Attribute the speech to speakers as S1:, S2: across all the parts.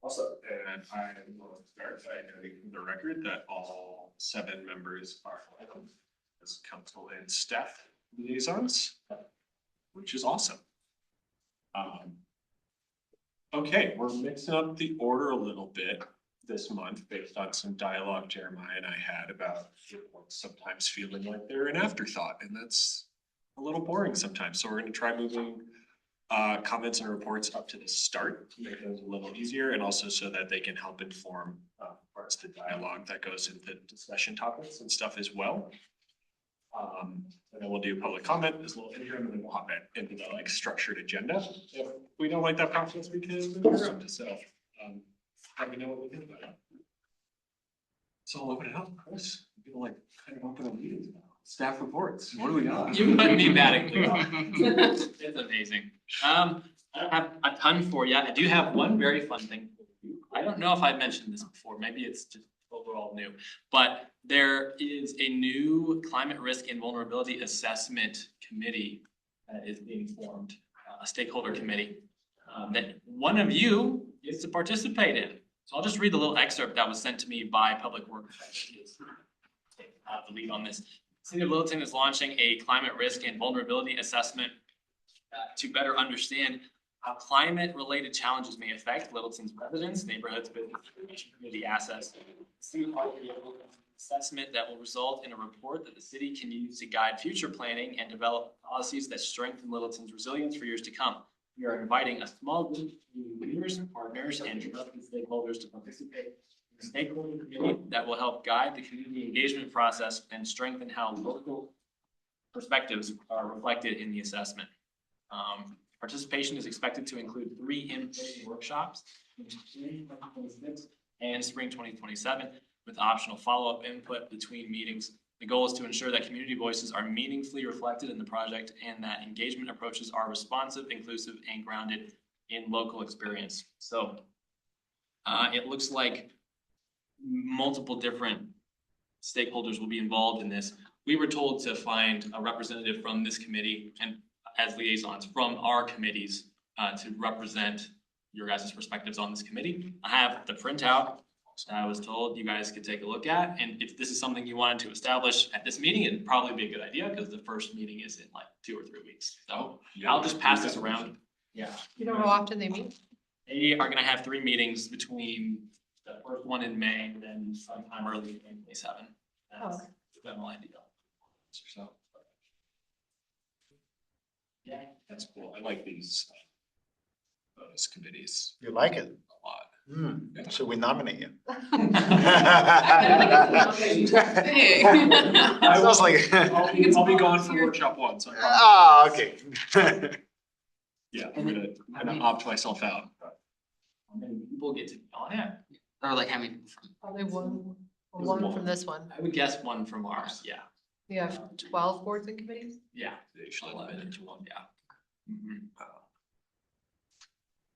S1: Also, and I will start by noting for the record that all 7 members are welcome as council and staff liaisons, which is awesome. Okay, we're mixing up the order a little bit this month based on some dialogue Jeremiah and I had about sometimes feeling like they're an afterthought, and that's a little boring sometimes. So we're going to try moving comments and reports up to the start to make those a little easier, and also so that they can help inform parts of the dialogue that goes into discussion topics and stuff as well. And then we'll do public comment as a little interim, and then we'll hop into the like structured agenda. If we don't like that process, we can move around. So let me know what we think about it. So I'll open it up, Chris. People like kind of open a meeting now. Staff reports. What do we got?
S2: You put me batting lead. It's amazing. I don't have a ton for you. I do have one very fun thing for you. I don't know if I've mentioned this before. Maybe it's just overall new, but there is a new climate risk and vulnerability assessment committee that is being formed, a stakeholder committee that one of you is to participate in. So I'll just read the little excerpt that was sent to me by Public Works. The lead on this. The City of Littleton is launching a climate risk and vulnerability assessment to better understand how climate-related challenges may affect Littleton's residents, neighborhoods, business, community assets. Assessment that will result in a report that the city can use to guide future planning and develop policies that strengthen Littleton's resilience for years to come. We are inviting a small group of leaders, partners, and trusted stakeholders to participate in a stakeholder committee that will help guide the community engagement process and strengthen how local perspectives are reflected in the assessment. Participation is expected to include 3 in-person workshops in spring 2026 and spring 2027, with optional follow-up input between meetings. The goal is to ensure that community voices are meaningfully reflected in the project and that engagement approaches are responsive, inclusive, and grounded in local experience. So it looks like multiple different stakeholders will be involved in this. We were told to find a representative from this committee and as liaisons from our committees to represent your guys' perspectives on this committee. I have the printout that I was told you guys could take a look at, and if this is something you wanted to establish at this meeting, it'd probably be a good idea because the first meeting is in like 2 or 3 weeks. So I'll just pass this around. Yeah.
S3: You know how often they meet?
S2: They are gonna have 3 meetings between the first one in May and then sometime early in 2027. That's the general idea. So.
S1: Yeah, that's cool. I like these committees
S4: You like it?
S1: a lot.
S4: Yeah. Should we nominate you?
S1: I
S4: was like.
S1: I'll be gone for workshop 1, so.
S4: Ah, okay.
S1: Yeah, I'm gonna opt myself out.
S2: How many people get to be on it?
S5: Or like how many from?
S3: Probably one
S1: One.
S3: from this one.
S2: I would guess 1 from ours, yeah.
S3: You have 12 boards and committees?
S2: Yeah.
S1: They usually
S2: 11 each one, yeah.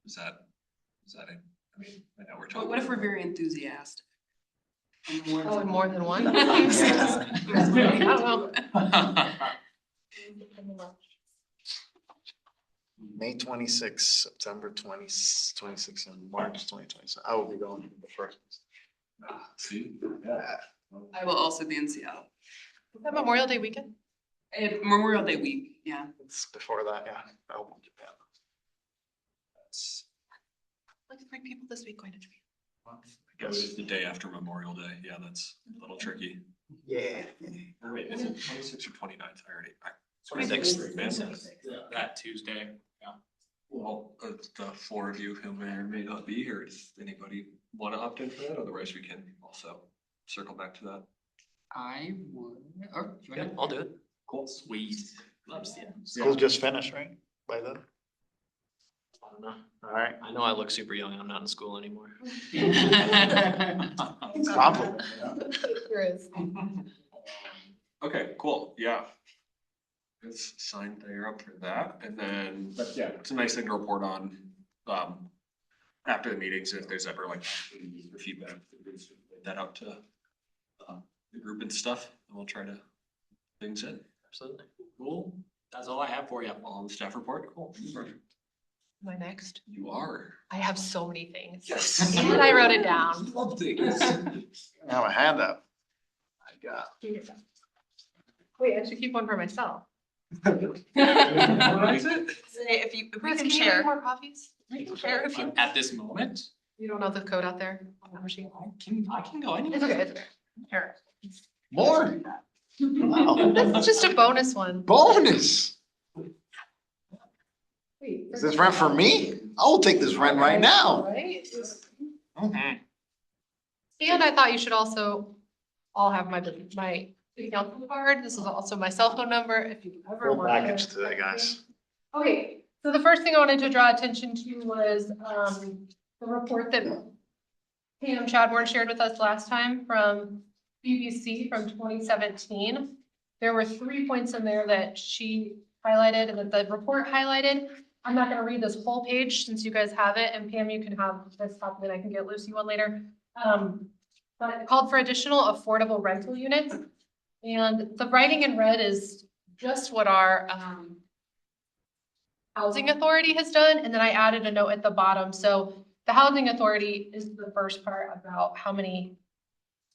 S1: Is that it? I mean, I know we're talking.
S5: What if we're very enthusiastic?
S3: Oh, and more than one?
S2: Yeah.
S3: I don't know.
S4: May 26th, September 26th, and March 2027. I will be going to the first.
S1: See?
S4: Yeah.
S5: I will also be in Seattle.
S3: Is that Memorial Day weekend?
S5: Memorial Day week, yeah.
S4: It's before that, yeah. I will be in Japan.
S3: Like 3 people this week going to Japan.
S4: Well, I
S1: It's
S4: guess.
S1: the day after Memorial Day. Yeah, that's a little tricky.
S4: Yeah.
S1: Or wait, is it 26th or 29th? I already.
S4: 26th.
S2: That Tuesday, yeah.
S1: Well, the 4 of you who may or may not be here, does anybody want to opt in for that? Otherwise, we can also circle back to that.
S5: I would, or you
S2: Yeah,
S5: wanna-
S2: I'll do it. Cool. Sweet. Love to see it.
S4: School just finished, right? By then?
S6: I don't know.
S4: All right.
S6: I know I look super young. I'm not in school anymore.
S4: Compliment.
S3: There is.
S1: Okay, cool. Yeah. It's signed there up for that. And then, but yeah, it's a nice thing to report on, after the meetings, if there's ever like the feedback, put that out to, the group and stuff, and we'll try to things in.
S6: Absolutely.
S2: Cool. That's all I have for you.
S1: On the staff report, cool.
S3: Am I next?
S1: You are.
S3: I have so many things.
S1: Yes.
S3: And I wrote it down.
S1: Love things.
S4: I have a handout. I got.
S3: Wait, I should keep one for myself.
S1: What is it?
S5: Say, if we
S3: Chris,
S5: can
S3: you make
S5: share.
S3: more coffees? We can share if you.
S2: At this moment,
S3: You don't know the code out there on that machine?
S2: I can go anywhere.
S3: It's okay, it's okay. Here.
S4: More? Wow.
S3: This is just a bonus one.
S4: Bonus.
S3: Wait,
S4: Is this rent for me? I will take this rent right now.
S3: Right?
S2: Mhm.
S3: And I thought you should also all have my city council card. This is also my cell phone number if you ever
S4: Full
S3: want.
S4: package today, guys.
S3: Okay, so the first thing I wanted to draw attention to was, the report that Pam Chadbourne shared with us last time from BBC from 2017. There were 3 points in there that she highlighted and that the report highlighted. I'm not gonna read this whole page since you guys have it, and Pam, you can have this copy, and I can get Lucy one later. But it called for additional affordable rental units. And the writing in red is just what our, housing authority has done, and then I added a note at the bottom. So the housing authority is the first part about how many,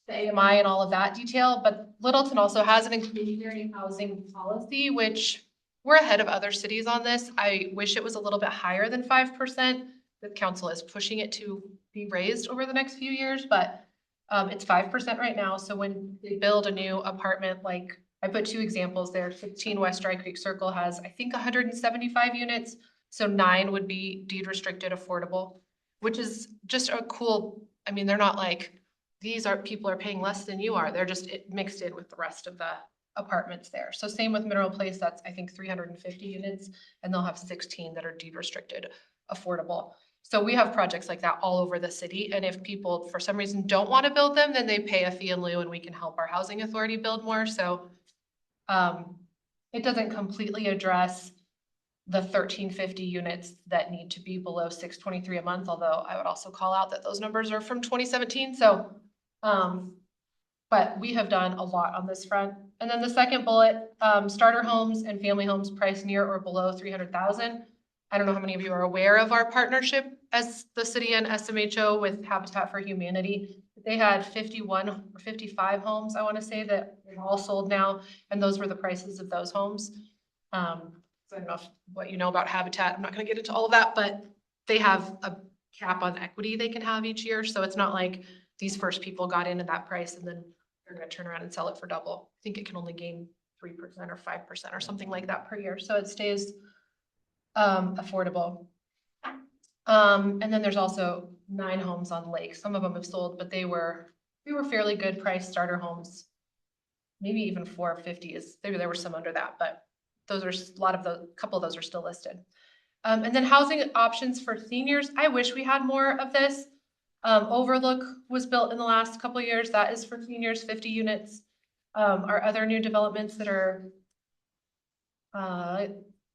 S3: the AMI and all of that detail, but Littleton also has an inclusionary housing policy, which we're ahead of other cities on this. I wish it was a little bit higher than 5%. The council is pushing it to be raised over the next few years, but it's 5% right now. So when they build a new apartment, like I put 2 examples there, 16 West Dry Creek Circle has, I think, 175 units. So 9 would be deed restricted affordable, which is just a cool, I mean, they're not like, people are paying less than you are. They're just mixed in with the rest of the apartments there. So same with Mineral Place, that's I think 350 units, and they'll have 16 that are deed restricted affordable. So we have projects like that all over the city, and if people for some reason don't want to build them, then they pay a fee in lieu and we can help our housing authority build more. So it doesn't completely address the 1350 units that need to be below 623 a month, although I would also call out that those numbers are from 2017. So but we have done a lot on this front. And then the second bullet, starter homes and family homes priced near or below 300,000. I don't know how many of you are aware of our partnership as the city and SMHO with Habitat for Humanity. They had 51 or 55 homes, I want to say, that are all sold now, and those were the prices of those homes. So I don't know what you know about Habitat. I'm not going to get into all of that, but they have a cap on equity they can have each year. So it's not like these first people got in at that price and then they're going to turn around and sell it for double. I think it can only gain 3% or 5% or something like that per year. So it stays affordable. And then there's also 9 homes on Lake. Some of them have sold, but they were fairly good price starter homes. Maybe even 450 is, there were some under that, but those are a couple of those are still listed. And then housing options for seniors. I wish we had more of this. Overlook was built in the last couple of years. That is for seniors, 50 units. Our other new developments that are,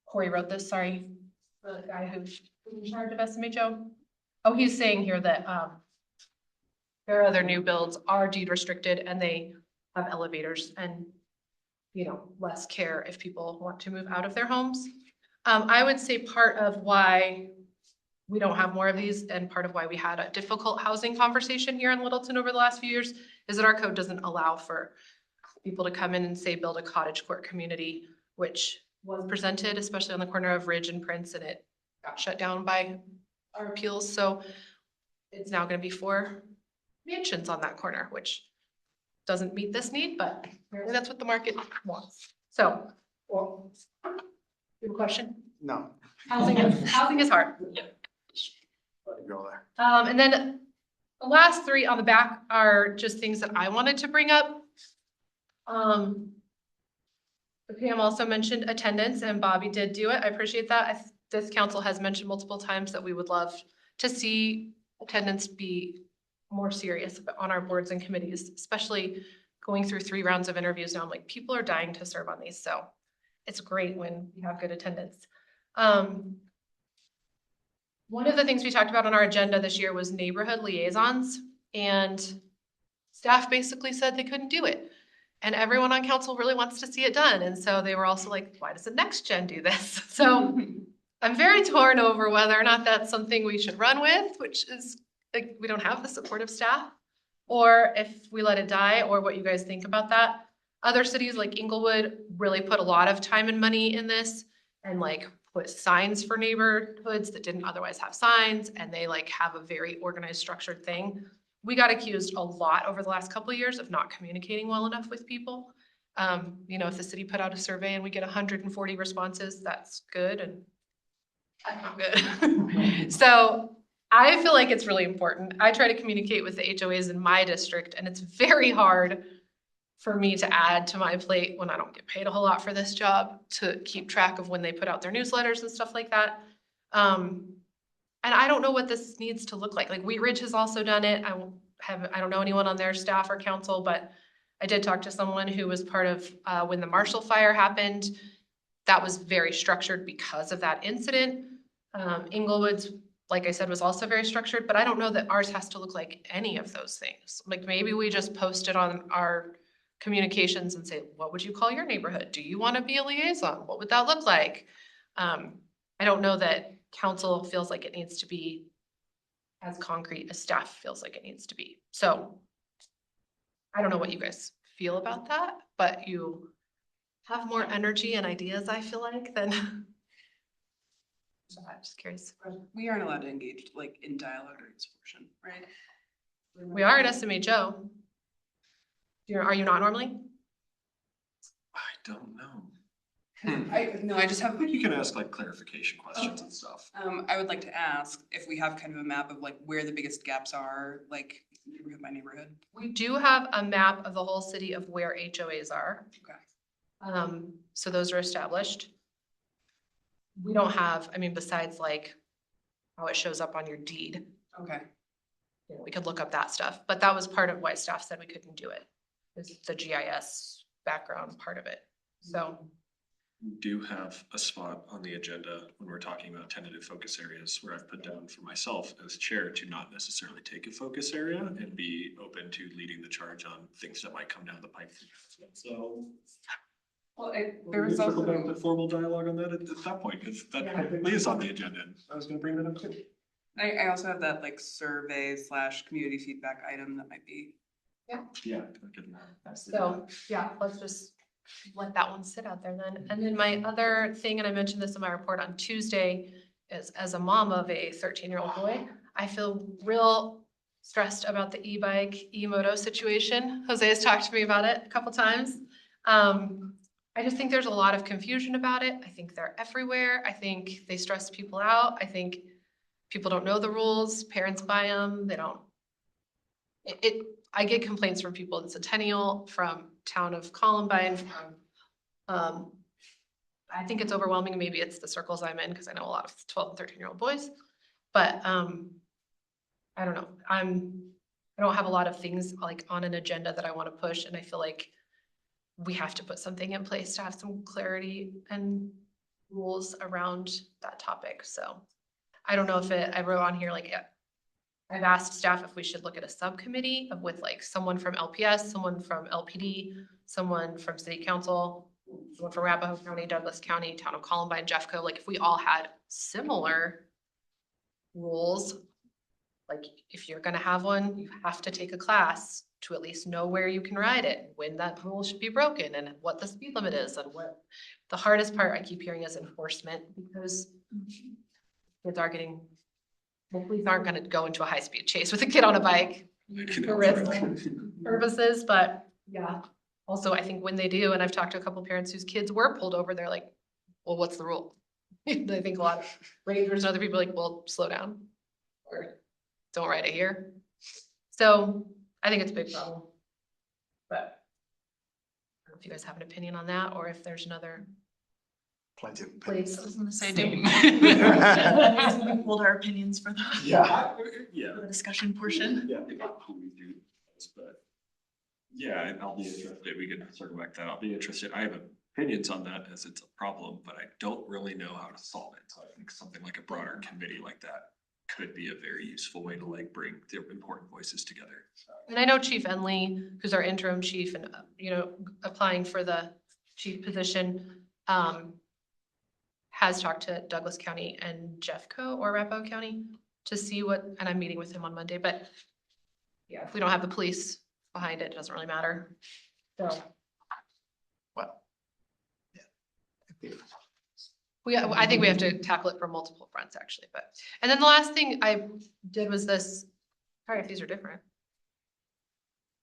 S3: Corey wrote this, sorry, the guy who's in charge of SMHO. Oh, he's saying here that their other new builds are deed restricted and they have elevators and, you know, less care if people want to move out of their homes. I would say part of why we don't have more of these and part of why we had a difficult housing conversation here in Littleton over the last few years is that our code doesn't allow for people to come in and say build a cottage court community, which was presented, especially on the corner of Ridge and Prince, and it got shut down by our appeals. So it's now going to be 4 mansions on that corner, which doesn't meet this need, but apparently that's what the market wants. So, well, you have a question?
S4: No.
S3: Housing is hard.
S4: Let it go there.
S3: And then the last 3 on the back are just things that I wanted to bring up. Pam also mentioned attendance, and Bobby did do it. I appreciate that. This council has mentioned multiple times that we would love to see attendance be more serious on our boards and committees, especially going through 3 rounds of interviews now. I'm like, people are dying to serve on these, so it's great when you have good attendance. One of the things we talked about on our agenda this year was neighborhood liaisons, and staff basically said they couldn't do it. And everyone on council really wants to see it done. And so they were also like, why does the next gen do this? So I'm very torn over whether or not that's something we should run with, which is, like, we don't have the supportive staff. Or if we let it die, or what you guys think about that. Other cities like Inglewood really put a lot of time and money in this and like put signs for neighborhoods that didn't otherwise have signs, and they like have a very organized, structured thing. We got accused a lot over the last couple of years of not communicating well enough with people. If the city put out a survey and we get 140 responses, that's good, and that's not good. So I feel like it's really important. I try to communicate with the HOAs in my district, and it's very hard for me to add to my plate when I don't get paid a whole lot for this job to keep track of when they put out their newsletters and stuff like that. And I don't know what this needs to look like. Like Wheat Ridge has also done it. I don't know anyone on their staff or council, but I did talk to someone who was part of when the Marshall fire happened. That was very structured because of that incident. Inglewood's, like I said, was also very structured, but I don't know that ours has to look like any of those things. Like maybe we just post it on our communications and say, what would you call your neighborhood? Do you want to be a liaison? What would that look like? I don't know that council feels like it needs to be as concrete as staff feels like it needs to be. So I don't know what you guys feel about that, but you have more energy and ideas, I feel like, than. So I'm just curious.
S5: We aren't allowed to engage like in dialogue during this portion, right?
S3: We are at SMHO. Are you not normally?
S1: I don't know.
S5: I just
S1: I
S5: have,
S1: think you can ask like clarification questions and stuff.
S5: I would like to ask if we have kind of a map of like where the biggest gaps are, like neighborhood by neighborhood.
S3: We do have a map of the whole city of where HOAs are.
S5: Okay.
S3: So those are established. We don't have, besides like how it shows up on your deed,
S5: Okay.
S3: we could look up that stuff, but that was part of why staff said we couldn't do it. Is the GIS background part of it. So
S1: We do have a spot on the agenda when we're talking about tentative focus areas where I've put down for myself as chair to not necessarily take a focus area and be open to leading the charge on things that might come down the pipe. So.
S5: Well, there was
S1: Circle back
S5: also,
S1: to formal dialogue on that at that point, because that technically is on the agenda, and I was gonna bring that up too.
S5: I also have that like survey / community feedback item that might be.
S1: Yeah. I can,
S3: So, yeah, let's just let that one sit out there then. And then my other thing, and I mentioned this in my report on Tuesday, is as a mom of a 13-year-old boy, I feel real stressed about the e-bike, e-moto situation. Jose has talked to me about it a couple times. I just think there's a lot of confusion about it. I think they're everywhere. I think they stress people out. I think people don't know the rules. Parents buy them. They don't. I get complaints from people in Centennial, from town of Columbine, from, I think it's overwhelming. Maybe it's the circles I'm in because I know a lot of 12 and 13-year-old boys, but I don't know. I don't have a lot of things like on an agenda that I want to push, and I feel like we have to put something in place to have some clarity and rules around that topic. So I don't know if I wrote on here, like, I've asked staff if we should look at a subcommittee with like someone from LPS, someone from LPD, someone from city council, someone from Arapahoe County, Douglas County, town of Columbine, Jeffco. Like if we all had similar rules, like if you're gonna have one, you have to take a class to at least know where you can ride it, when that rule should be broken, and what the speed limit is, and what the hardest part I keep hearing is enforcement, because kids are getting, the police aren't gonna go into a high-speed chase with a kid on a bike for risk purposes, but yeah. Also, I think when they do, and I've talked to a couple parents whose kids were pulled over, they're like, well, what's the rule? I think a lot of rangers and other people are like, well, slow down, or don't ride it here. So I think it's a big problem. But I don't know if you guys have an opinion on that, or if there's another
S4: Plenty of.
S3: place.
S7: I was gonna say,
S3: Same.
S7: we hold our opinions for the
S1: Yeah.
S7: for the discussion portion.
S1: Yeah. Who we do this, but yeah, I'll be interested. We can circle back to that. I'll be interested. I have opinions on that as it's a problem, but I don't really know how to solve it. So I think something like a broader committee like that could be a very useful way to like bring the important voices together.
S3: And I know Chief Enley, who's our interim chief and, applying for the chief position, has talked to Douglas County and Jeffco or Arapahoe County to see what, and I'm meeting with him on Monday, but yeah, if we don't have the police behind it, it doesn't really matter. So
S4: Well. Yeah.
S3: I think we have to tackle it from multiple fronts actually, but, and then the last thing I did was this, sorry if these are different.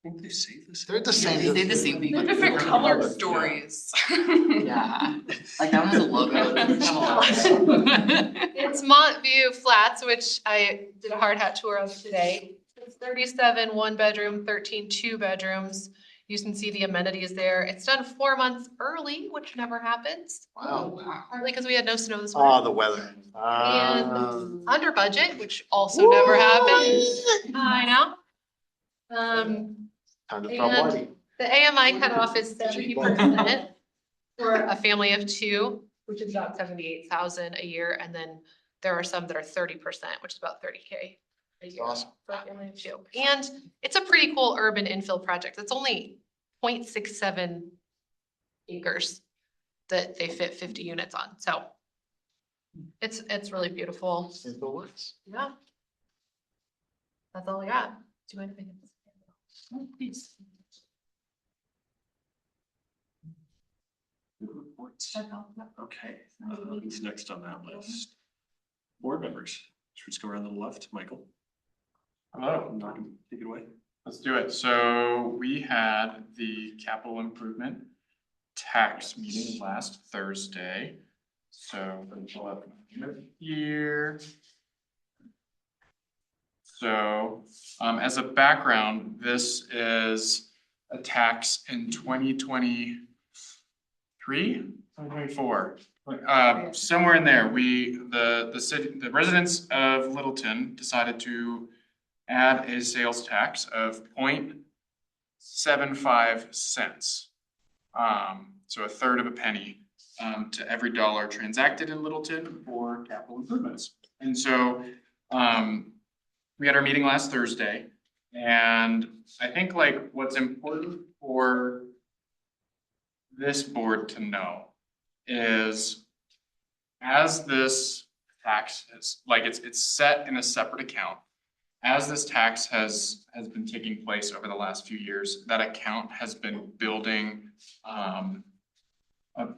S1: I think they say this.
S4: They're the same.
S7: They say the same thing.
S5: Different
S7: Different
S5: color
S7: colors.
S5: stories.
S7: Yeah, like that one has a logo. It doesn't have a logo.
S3: It's Montview Flats, which I did a hard hat tour of today. It's 37 1-bedroom, 13 2-bedrooms. You can see the amenities there. It's done 4 months early, which never happens.
S4: Wow.
S3: Partly because we had no snow this
S4: Oh,
S3: winter.
S4: the weather.
S3: And under budget, which also never happens. I know.
S4: Time to throw a
S3: and-
S4: party.
S3: The AMI cutoff is 70% for a family of 2, which is about 78,000 a year. And then there are some that are 30%, which is about 30K a year.
S4: Awesome.
S3: For a family of 2. And it's a pretty cool urban infill project. It's only 0.67 acres that they fit 50 units on. So it's really beautiful.
S4: Simple words.
S3: Yeah. That's all I got. Do you mind if I get this? Oh, please.
S1: Good reports.
S3: Check out that.
S1: Okay, who's next on that list? Board members. Should we just go around to the left? Michael?
S8: Hello.
S1: I'm not gonna take it away.
S8: Let's do it. So we had the capital improvement tax meeting last Thursday. So I'm gonna pull up here. So as a background, this is a tax in 2023, 2024. Somewhere in there, the residents of Littleton decided to add a sales tax of 0.75 cents. So a third of a penny to every dollar transacted in Littleton for capital improvements. And so we had our meeting last Thursday, and I think like what's important for this board to know is as this tax is like it's set in a separate account. As this tax has been taking place over the last few years, that account has been building a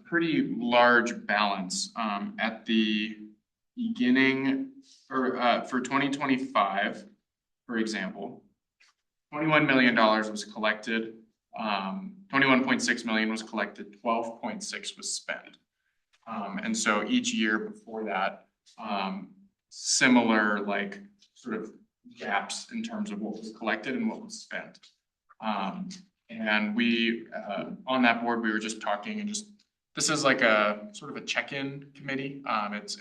S8: pretty large balance at the beginning or for 2025, for example, $21 million was collected, 21.6 million was collected, 12.6 was spent. And so each year before that, similar like sort of gaps in terms of what was collected and what was spent. And we, on that board, we were just talking and just, this is like a sort of a check-in committee.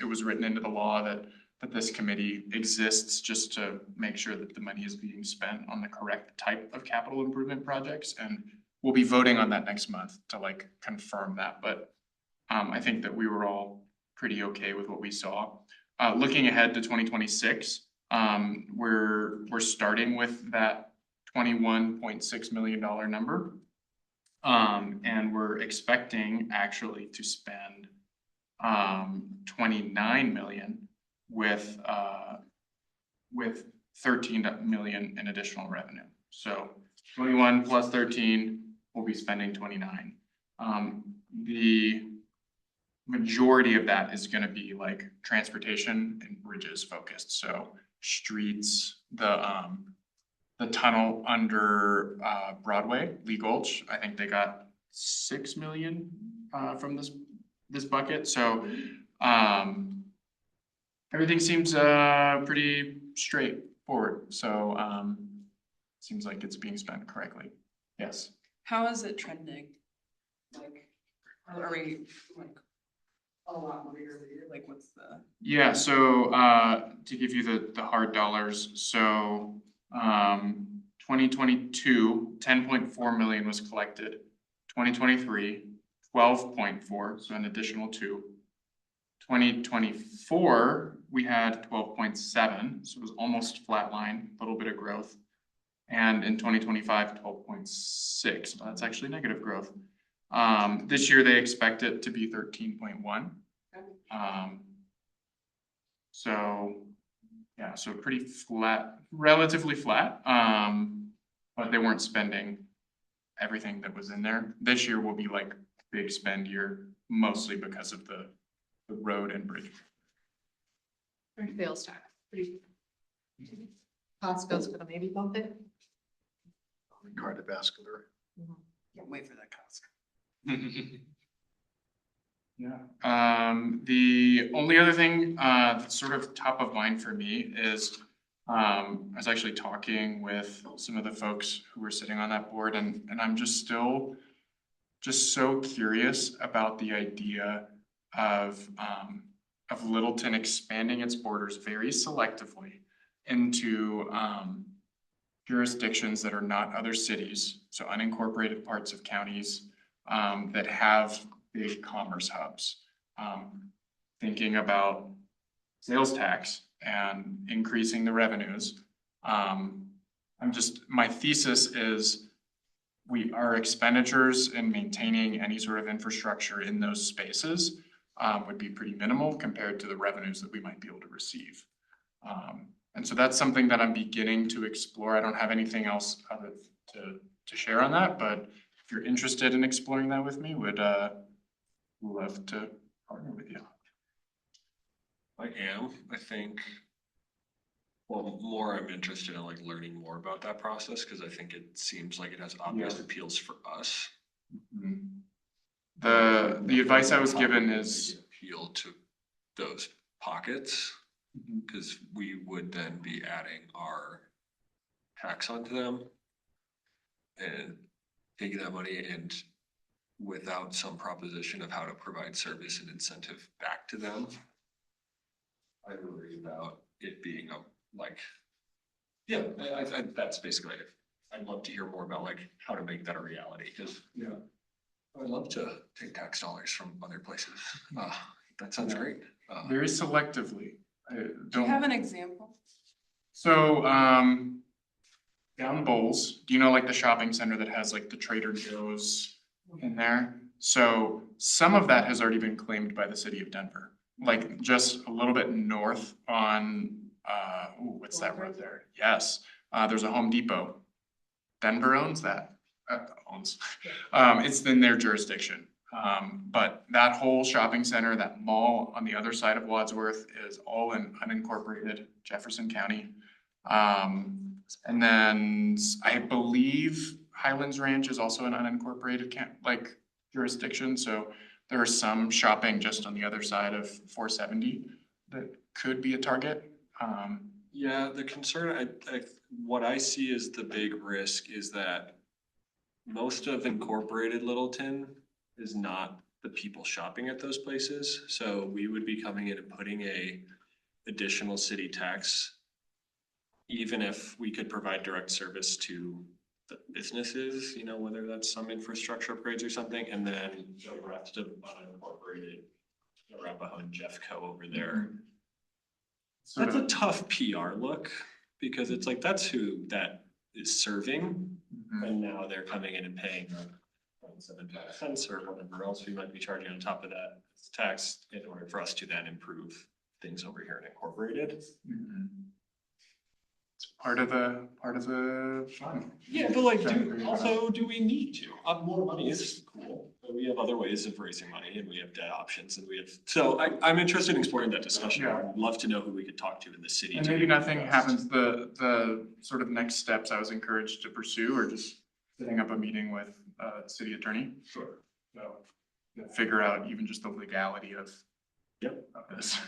S8: It was written into the law that this committee exists just to make sure that the money is being spent on the correct type of capital improvement projects. And we'll be voting on that next month to like confirm that. But I think that we were all pretty okay with what we saw. Looking ahead to 2026, we're starting with that $21.6 million number. And we're expecting actually to spend 29 million with 13 million in additional revenue. So 21 plus 13, we'll be spending 29. The majority of that is going to be like transportation and bridges focused. So streets, the tunnel under Broadway, Lee Gulch, I think they got 6 million from this bucket. So everything seems pretty straightforward. So seems like it's being spent correctly. Yes.
S5: How is it trending? Like, are we like a lot more year over year? Like, what's the?
S8: Yeah, so to give you the hard dollars, so 2022, 10.4 million was collected. 2023, 12.4, so an additional 2. 2024, we had 12.7, so it was almost flatline, a little bit of growth. And in 2025, 12.6, so that's actually negative growth. This year, they expect it to be 13.1. So, yeah, so pretty flat, relatively flat, but they weren't spending everything that was in there. This year will be like big spend year, mostly because of the road and bridge.
S3: Sales tax, pretty. Costco's gonna maybe bump it.
S4: Cardiovascular.
S5: Can't wait for that cost.
S8: Yeah, the only other thing, that's sort of top of mind for me is, I was actually talking with some of the folks who were sitting on that board and I'm just still just so curious about the idea of Littleton expanding its borders very selectively into, jurisdictions that are not other cities, so unincorporated parts of counties, that have big commerce hubs. Thinking about sales tax and increasing the revenues. My thesis is our expenditures in maintaining any sort of infrastructure in those spaces would be pretty minimal compared to the revenues that we might be able to receive. And so that's something that I'm beginning to explore. I don't have anything else other to share on that, but if you're interested in exploring that with me, would love to partner with you.
S1: I am, I think. Well, more I'm interested in like learning more about that process, because I think it seems like it has obvious appeals for us.
S8: The advice I was given is
S1: Appeal to those pockets, because we would then be adding our tax onto them. And taking that money and without some proposition of how to provide service and incentive back to them. I worry about it being that's basically it. I'd love to hear more about like how to make that a reality, because I'd love to take tax dollars from other places. That sounds great.
S8: very selectively.
S5: Do you have an example?
S8: So, down Bowles, do you know like the shopping center that has like the Trader Joe's in there? So some of that has already been claimed by the city of Denver, like just a little bit north on, what's that road there? Yes, there's a Home Depot. Denver owns that, it's in their jurisdiction. But that whole shopping center, that mall on the other side of Wadsworth is all in unincorporated Jefferson County. And then I believe Highlands Ranch is also an unincorporated jurisdiction, so there is some shopping just on the other side of 470 that could be a target.
S1: Yeah, the concern, what I see as the big risk is that most of incorporated Littleton is not the people shopping at those places. So we would be coming in and putting a additional city tax, even if we could provide direct service to the businesses, whether that's some infrastructure upgrades or something, and then the rest of unincorporated Arapahoe and Jeffco over there. That's a tough PR look, because it's like, that's who that is serving, and now they're coming in and paying 0.75 cents or whatever else we might be charging on top of that tax in order for us to then improve things over here in incorporated.
S8: It's part of the fun.
S1: Yeah, but like, do we need to? More money is cool, but we have other ways of raising money, and we have debt options, and so I'm interested in exploring that discussion.
S8: Yeah.
S1: I'd love to know who we could talk to in the city.
S8: And maybe nothing happens, the sort of next steps I was encouraged to pursue are just setting up a meeting with city attorney.
S1: Sure.
S8: So, figure out even just the legality of this.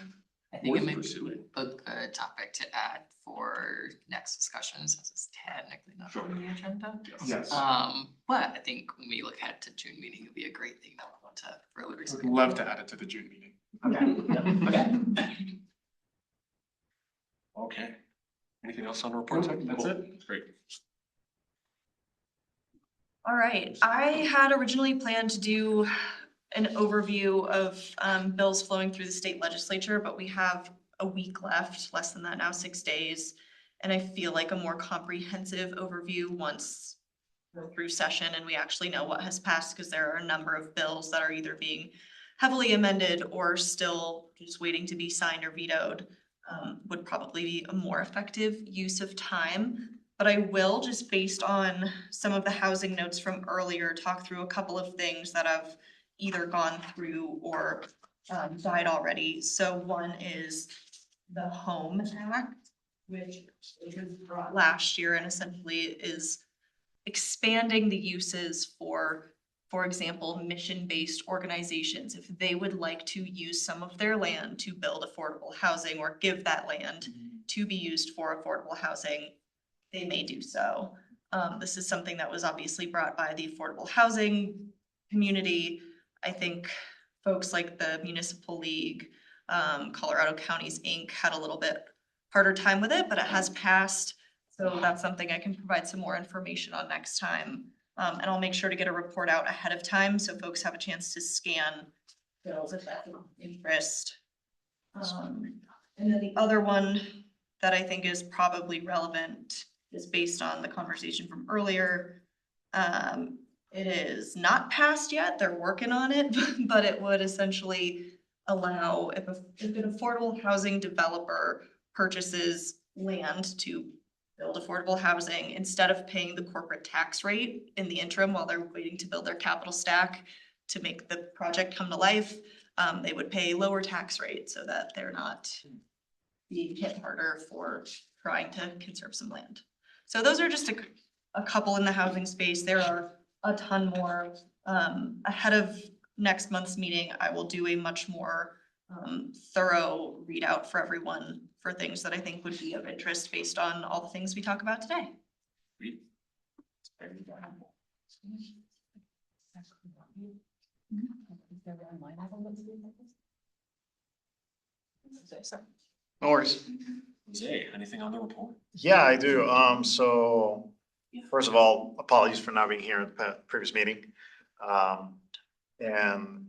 S7: I think it
S1: Worth
S7: may be
S1: pursuing.
S7: a good topic to add for next discussion, since it's technically not on the agenda.
S8: Yes.
S7: But I think when we look ahead to June meeting, it'd be a great thing that we want to further
S8: I'd
S7: explore.
S8: love to add it to the June meeting.
S1: Okay. Anything else on the report?
S8: That's it.
S1: Great.
S9: All right, I had originally planned to do an overview of bills flowing through the state legislature, but we have a week left, less than that now, 6 days. And I feel like a more comprehensive overview once we're through session and we actually know what has passed, because there are a number of bills that are either being heavily amended or still just waiting to be signed or vetoed, would probably be a more effective use of time. But I will, just based on some of the housing notes from earlier, talk through a couple of things that I've either gone through or died already. So one is the Home Act, which was brought last year and essentially is expanding the uses for example, mission-based organizations. If they would like to use some of their land to build affordable housing or give that land to be used for affordable housing, they may do so. This is something that was obviously brought by the affordable housing community. I think folks like the Municipal League, Colorado Counties Inc. had a little bit harder time with it, but it has passed. So that's something I can provide some more information on next time. And I'll make sure to get a report out ahead of time so folks have a chance to scan bills if that's of interest. And then the other one that I think is probably relevant is based on the conversation from earlier. It is not passed yet, they're working on it, but it would essentially allow if an affordable housing developer purchases land to build affordable housing, instead of paying the corporate tax rate in the interim while they're waiting to build their capital stack to make the project come to life, they would pay a lower tax rate so that they're not being hit harder for trying to conserve some land. So those are just a couple in the housing space. There are a ton more. Ahead of next month's meeting, I will do a much more thorough readout for everyone for things that I think would be of interest based on all the things we talk about today.
S4: No worries.
S1: Jose, anything on the report?
S4: Yeah, I do. So first of all, apologies for not being here at the previous meeting. And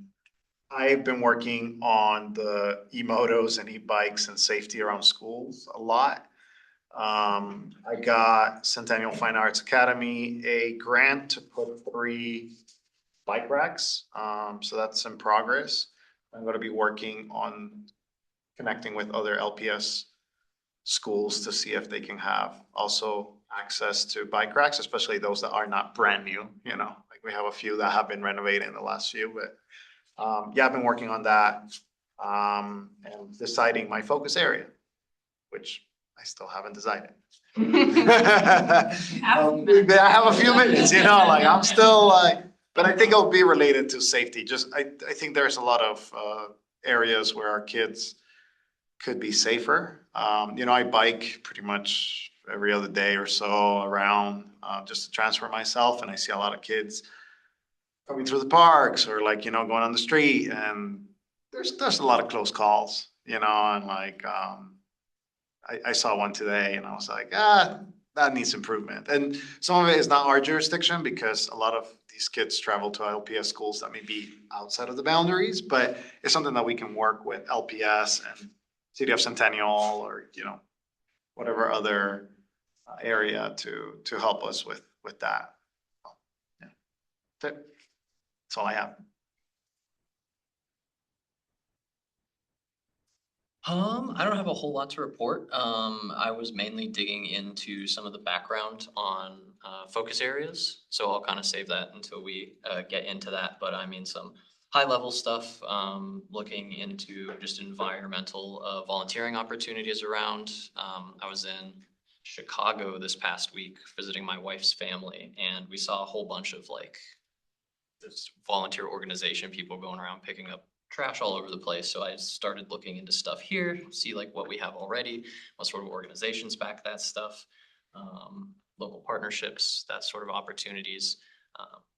S4: I've been working on the e-motos and e-bikes and safety around schools a lot. I got Centennial Fine Arts Academy a grant to put 3 bike racks. So that's in progress. I'm going to be working on connecting with other LPS schools to see if they can have also access to bike racks, especially those that are not brand new, you know, like we have a few that have been renovated in the last few, but yeah, I've been working on that and deciding my focus area, which I still haven't decided. I have a few minutes, you know, like I'm still like, but I think it'll be related to safety. Just, I think there's a lot of areas where our kids could be safer. You know, I bike pretty much every other day or so around just to transfer myself, and I see a lot of kids coming through the parks or like, you know, going on the street, and there's a lot of close calls, you know, and like I saw one today and I was like, that needs improvement. And some of it is not our jurisdiction because a lot of these kids travel to LPS schools that may be outside of the boundaries, but it's something that we can work with LPS and City of Centennial or, you know, whatever other area to help us with that. Yeah. That's all I have.
S6: I don't have a whole lot to report. I was mainly digging into some of the background on focus areas, so I'll kind of save that until we get into that. But I mean, some high-level stuff, looking into just environmental volunteering opportunities around. I was in Chicago this past week visiting my wife's family, and we saw a whole bunch of like this volunteer organization people going around picking up trash all over the place. So I started looking into stuff here, see like what we have already, what sort of organizations back that stuff, local partnerships, that sort of opportunities.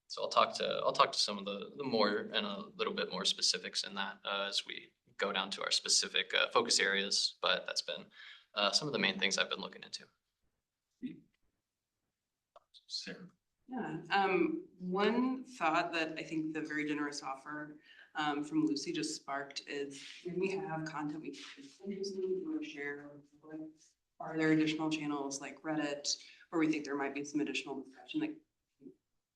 S6: So I'll talk to some of the more and a little bit more specifics in that as we go down to our specific focus areas. But that's been some of the main things I've been looking into.
S1: Sarah.
S5: Yeah, one thought that I think the very generous offer from Lucy just sparked is when we have content we want to share, are there additional channels like Reddit where we think there might be some additional discussion, like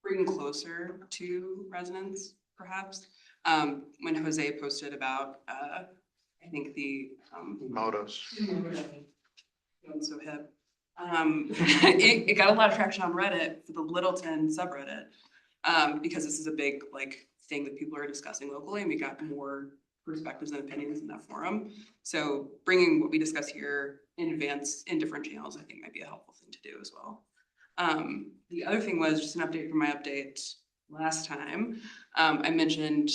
S5: bring closer to residents perhaps? When Jose posted about, I think the,
S4: Motos.
S5: I'm so hip. It got a lot of traction on Reddit for the Littleton subreddit, because this is a big like thing that people are discussing locally, and we got more perspectives and opinions in that forum. So bringing what we discuss here in advance in different channels, I think might be a helpful thing to do as well. The other thing was just an update from my update last time. I mentioned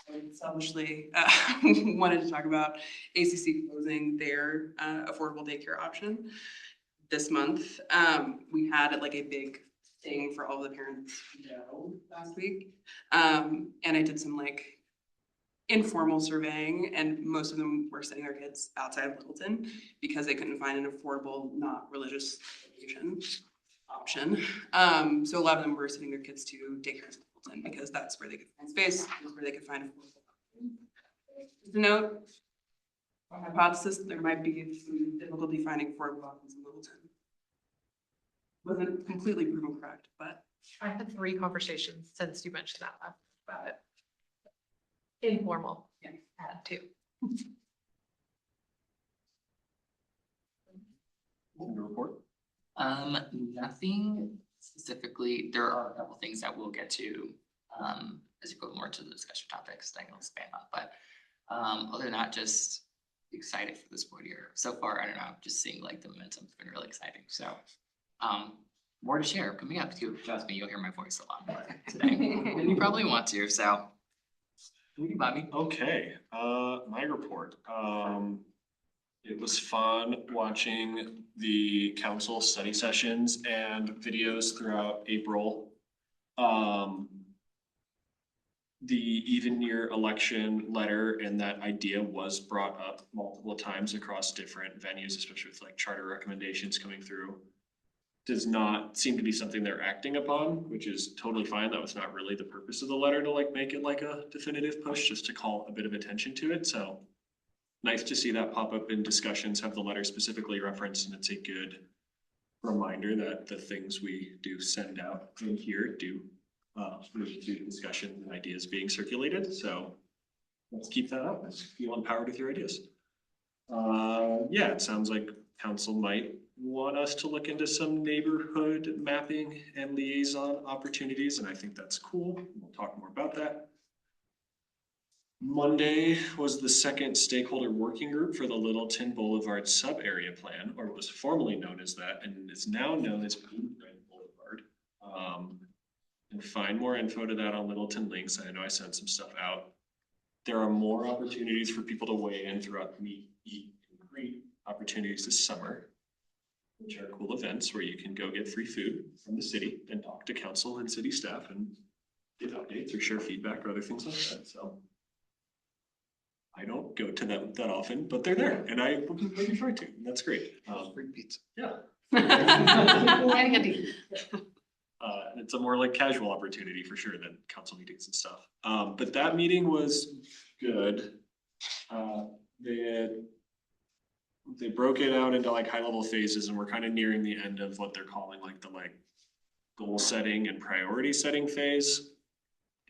S5: I selfishly wanted to talk about ACC closing their affordable daycare option this month. We had like a big thing for all the parents to know last week. And I did some like informal surveying, and most of them were sending their kids outside of Littleton because they couldn't find an affordable, not religious education option. So a lot of them were sending their kids to daycare in Littleton because that's where they could find space, that's where they could find affordable. Just a note, our hypothesis, there might be some difficulty finding affordable options in Littleton. Wasn't completely proven correct, but.
S3: I had 3 conversations since you mentioned that about it. Informal.
S5: Yeah.
S3: I had 2.
S1: Your report?
S7: Nothing specifically. There are a couple things that we'll get to, as we go more to the discussion topics that I can expand on, but, other than that, just excited for this board year. So far, I don't know, just seeing like the momentum's been really exciting, so, more to share coming up too. Trust me, you'll hear my voice a lot more today than you probably want to, so. Bobby.
S1: Okay, my report. It was fun watching the council study sessions and videos throughout April. The even year election letter and that idea was brought up multiple times across different venues, especially with like charter recommendations coming through. Does not seem to be something they're acting upon, which is totally fine. That was not really the purpose of the letter, to like make it like a definitive push, just to call a bit of attention to it. So nice to see that pop up in discussions, have the letter specifically referenced, and it's a good reminder that the things we do send out in here do move to discussion and ideas being circulated. So let's keep that up. Let's feel empowered with your ideas. Yeah, it sounds like council might want us to look into some neighborhood mapping and liaison opportunities, and I think that's cool. We'll talk more about that. Monday was the second stakeholder working group for the Littleton Boulevard sub-area plan, or what was formerly known as that, and is now known as Blueprint Boulevard. And find more info to that on Littleton Links. I know I sent some stuff out. There are more opportunities for people to weigh in throughout the meet, eat, and greet opportunities this summer, which are cool events where you can go get free food from the city and talk to council and city staff and get updates or share feedback or other things like that. So I don't go to them that often, but they're there and I will maybe try to. And that's great.
S4: Free pizza.
S1: Yeah.
S3: Candy.
S1: It's a more like casual opportunity for sure than council meetings and stuff. But that meeting was good. They broke it out into like high level phases, and we're kind of nearing the end of what they're calling like the goal setting and priority setting phase.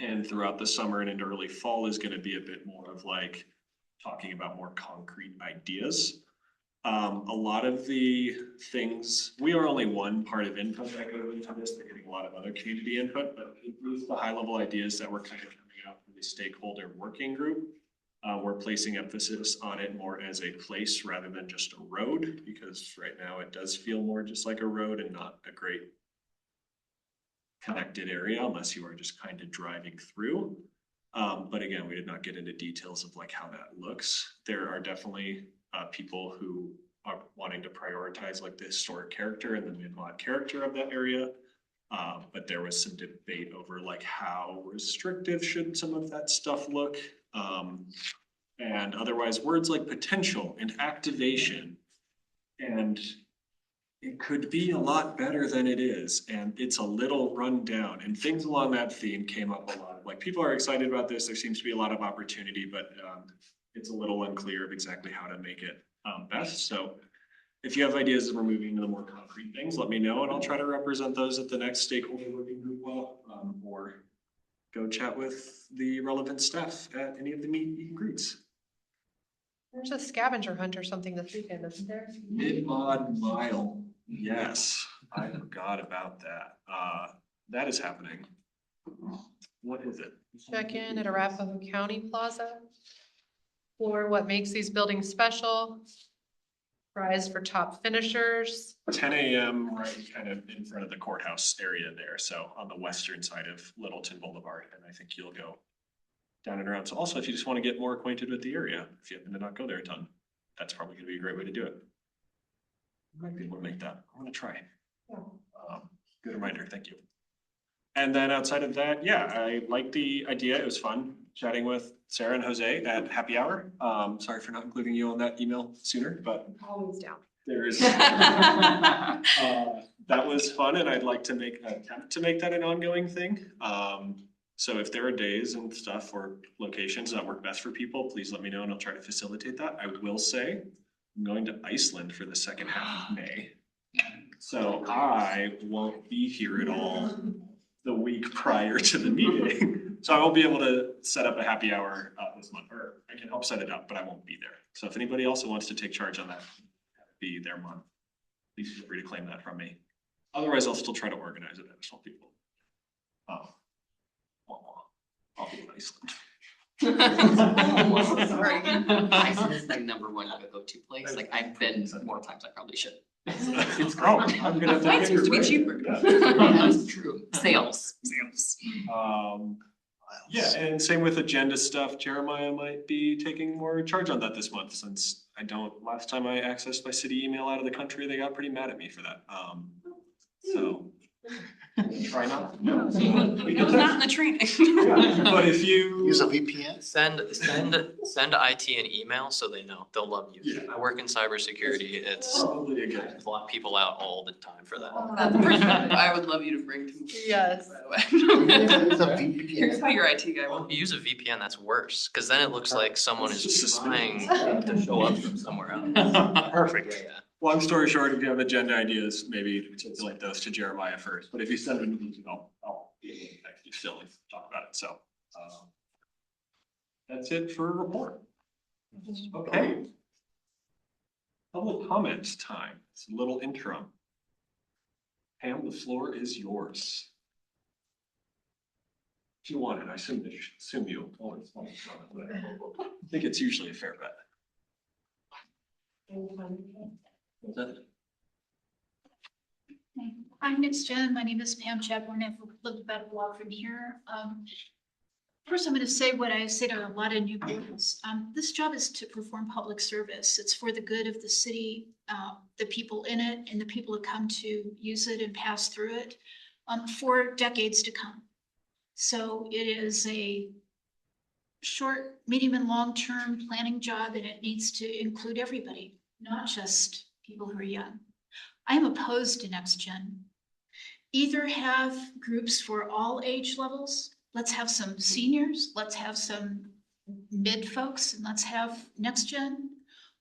S1: And throughout the summer and into early fall is going to be a bit more of like talking about more concrete ideas. A lot of the things, we are only one part of input that goes into this. They're getting a lot of other community input, but it was the high level ideas that were kind of coming out from the stakeholder working group. We're placing emphasis on it more as a place rather than just a road, because right now it does feel more just like a road and not a great connected area unless you are just kind of driving through. But again, we did not get into details of like how that looks. There are definitely people who are wanting to prioritize like the historic character and the mid-mod character of that area. But there was some debate over like how restrictive should some of that stuff look. And otherwise words like potential and activation, and it could be a lot better than it is, and it's a little run down, and things along that theme came up a lot. Like people are excited about this, there seems to be a lot of opportunity, but it's a little unclear of exactly how to make it best. So if you have ideas of moving into the more concrete things, let me know, and I'll try to represent those at the next stakeholder working group or go chat with the relevant staff at any of the meet and greets.
S3: There's a scavenger hunt or something this weekend, isn't there?
S1: Mid-mod mile, yes, I forgot about that. That is happening. What is it?
S3: Check in at Arapahoe County Plaza for what makes these buildings special. Prize for top finishers.
S1: 10 a.m. right kind of in front of the courthouse area there, so on the western side of Littleton Boulevard, and I think you'll go down and around. So also, if you just want to get more acquainted with the area, if you happen to not go there a ton, that's probably gonna be a great way to do it. I might be able to make that. I'm gonna try. Good reminder, thank you. And then outside of that, yeah, I like the idea. It was fun chatting with Sarah and Jose at happy hour. Sorry for not including you on that email sooner, but
S3: Always down.
S1: there's that was fun, and I'd like to attempt to make that an ongoing thing. So if there are days and stuff or locations that work best for people, please let me know and I'll try to facilitate that. I will say I'm going to Iceland for the second half of May. So I won't be here at all the week prior to the meeting. So I won't be able to set up a happy hour this month, or I can help set it up, but I won't be there. So if anybody also wants to take charge on that, be their month, please feel free to claim that from me. Otherwise, I'll still try to organize it. I just want people. I'll be in Iceland.
S7: Sorry. Iceland is my number one go-to place. Like I've been more times I probably should.
S1: It's great. I'm gonna have to
S5: Flights
S1: take your
S5: used to be
S1: brain.
S5: cheaper.
S1: Yeah.
S7: That's true. Sales.
S1: Yeah, and same with agenda stuff. Jeremiah might be taking more charge on that this month, since last time I accessed my city email out of the country, they got pretty mad at me for that. So try not. No.
S5: It was not in the training.
S1: But if you.
S4: Use a VPN?
S6: Send IT an email so they know. They'll love you.
S1: Yeah.
S6: I work in cybersecurity. It's
S1: Probably a good.
S6: I block people out all the time for that.
S5: That's a perspective I would love you to bring to me.
S3: Yes.
S5: By the way.
S4: It's a VPN.
S5: Here's how your IT guy
S6: Well,
S5: will.
S6: if you use a VPN, that's worse, because then it looks like someone is
S1: It's
S6: trying
S1: suspicious.
S6: to show up from somewhere else.
S1: Perfect.
S6: Yeah, yeah.
S1: Long story short, if you have agenda ideas, maybe articulate those to Jeremiah first, but if you send them, I'll be able to text you still and talk about it, so. That's it for a report. Okay. Public comment time, it's a little interim. Pam, the floor is yours. If you want it, I assume you always want to comment. I think it's usually a fair bet. What's that?
S10: Hi, Next Gen. My name is Pam Chadbourne. I've lived about a block from here. First, I'm going to say what I say to a lot of new boards. This job is to perform public service. It's for the good of the city, the people in it, and the people who come to use it and pass through it for decades to come. So it is a short, medium, and long-term planning job, and it needs to include everybody, not just people who are young. I am opposed to Next Gen. Either have groups for all age levels. Let's have some seniors, let's have some mid folks, and let's have Next Gen.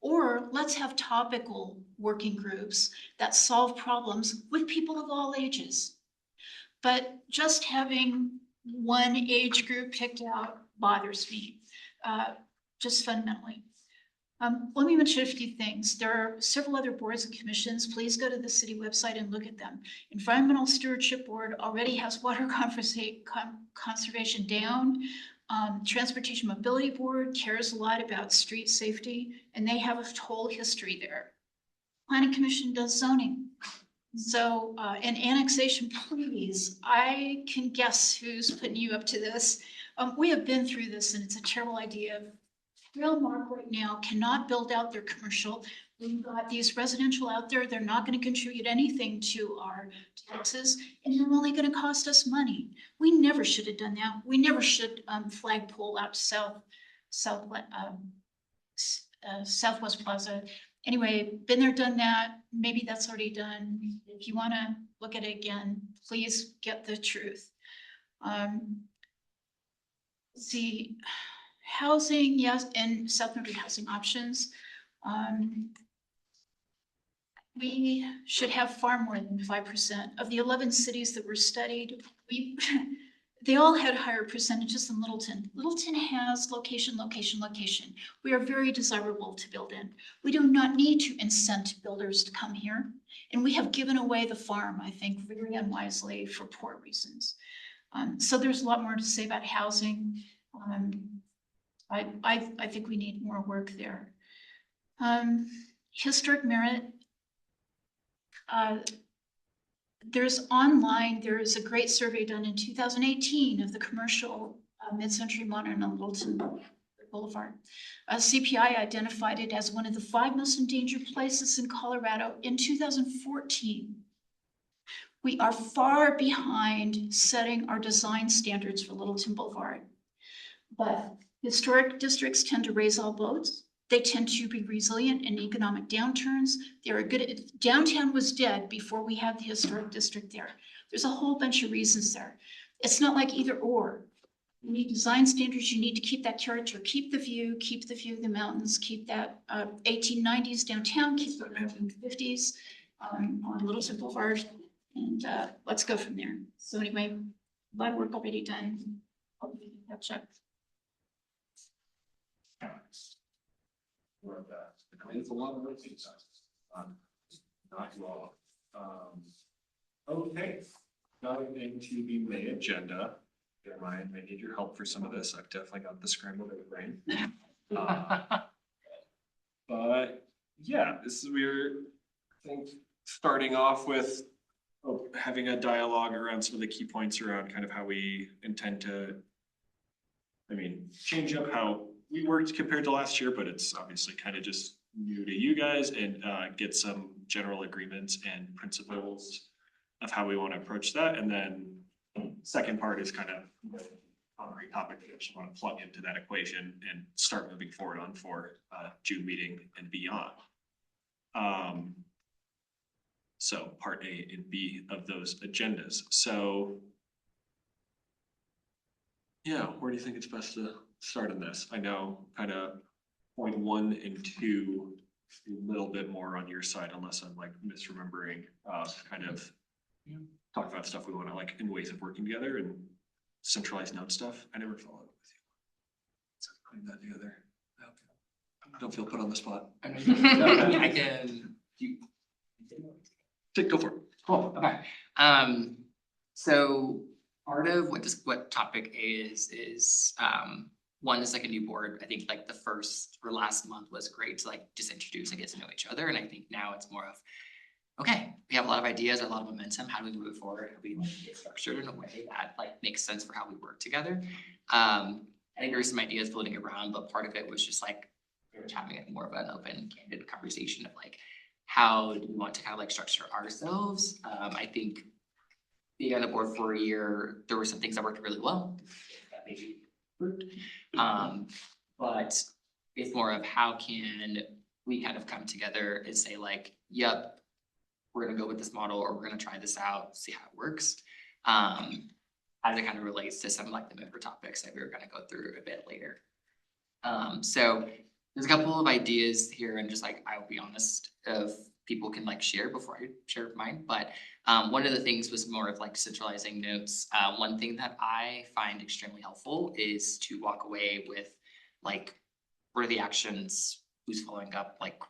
S10: Or let's have topical working groups that solve problems with people of all ages. But just having one age group picked out bothers me, just fundamentally. Let me mention a few things. There are several other boards and commissions. Please go to the city website and look at them. Environmental Stewardship Board already has water conservation down. Transportation Mobility Board cares a lot about street safety, and they have a whole history there. Planning Commission does zoning. So, and annexation, please, I can guess who's putting you up to this. We have been through this, and it's a terrible idea. Railmark right now cannot build out their commercial. We've got these residential out there. They're not going to contribute anything to our taxes, and they're only going to cost us money. We never should have done that. We never should flagpole out to Southwest Plaza. Anyway, been there, done that. Maybe that's already done. If you want to look at it again, please get the truth. See. Housing, yes, and South Newbury housing options. We should have far more than 5% of the 11 cities that were studied. they all had higher percentages than Littleton. Littleton has location, location, location. We are very desirable to build in. We do not need to incent builders to come here. And we have given away the farm, I think, very unwisely for poor reasons. So there's a lot more to say about housing. I think we need more work there. Historic merit. There is a great survey done in 2018 of the commercial mid-century modern on Littleton Boulevard. CPI identified it as one of the 5 most endangered places in Colorado in 2014. We are far behind setting our design standards for Littleton Boulevard. But historic districts tend to raise all boats. They tend to be resilient in economic downturns. Downtown was dead before we had the historic district there. There's a whole bunch of reasons there. It's not like either or. You need design standards, you need to keep that character, keep the view of the mountains, keep that 1890s downtown, keep the 1950s on Littleton Boulevard, and let's go from there. So anyway, a lot of work already done. Catch up.
S1: It's a lot of work. Not you all. Okay, going into the May agenda. Ryan, I need your help for some of this. I've definitely got the scrambled egg brain. But yeah, we're, I think, starting off with having a dialogue around some of the key points around kind of how we intend to, change up how we worked compared to last year, but it's obviously kind of just new to you guys, and get some general agreements and principles of how we want to approach that. And then second part is kind of concrete topic that I just want to plug into that equation and start moving forward on for June meeting and beyond. So part A and B of those agendas. So yeah, where do you think it's best to start on this? I know kind of point 1 and 2, a little bit more on your side, unless I'm like misremembering, kind of talk about stuff we want to like in ways of working together and centralized note stuff. I never followed up with you. So putting that together. Okay. Don't feel put on the spot.
S7: I can.
S1: Go for it.
S7: Cool. Okay. So part of what topic A is one is like a new board. I think like the first or last month was great to like just introduce and get to know each other. And I think now it's more of, okay, we have a lot of ideas, a lot of momentum. How do we move it forward? How do we like get structured in a way that like makes sense for how we work together? I think there were some ideas floating around, but part of it was just like we were having it more of an open, candid conversation of like, how do we want to kind of like structure ourselves? I think being on the board for a year, there were some things that worked really well. That maybe worked. But it's more of how can we kind of come together and say like, yep, we're gonna go with this model, or we're gonna try this out, see how it works. As it kind of relates to some like the member topics that we were gonna go through a bit later. So there's a couple of ideas here, and just like, I'll be honest, if people can like share before I share mine, but one of the things was more of like centralizing notes. One thing that I find extremely helpful is to walk away with like, what are the actions, who's following up, like,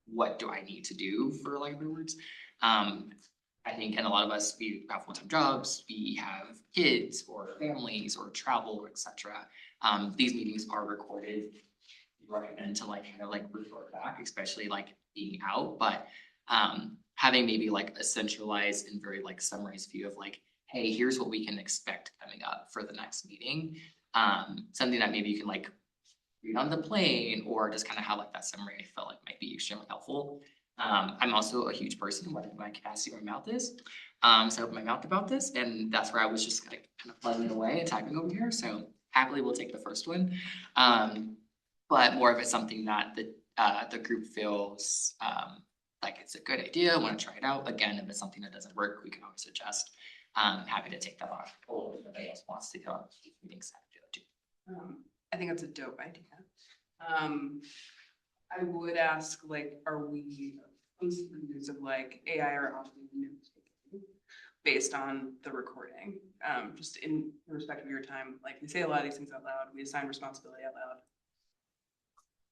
S7: what do I need to do for like my words? I think, and a lot of us, we have full-time jobs, we have kids or families or travel, etc. These meetings are recorded. We recommend to like kind of like report back, especially like being out, but having maybe like a centralized and very like summarized view of like, hey, here's what we can expect coming up for the next meeting. Something that maybe you can like read on the plane, or just kind of have like that summary, I felt like might be extremely helpful. I'm also a huge person, whatever my capacity or my mouth is. So I open my mouth about this, and that's where I was just like kind of plugging away and typing over here. So happily we'll take the first one. But more of it's something that the group feels like it's a good idea, want to try it out. Again, if it's something that doesn't work, we can always adjust. Happy to take that on, or if anybody else wants to go on meetings, happy to do it too.
S5: I think that's a dope idea. I would ask, like, are we close to the news of like AI or based on the recording. Just in respect of your time, like we say a lot of these things out loud, we assign responsibility out loud.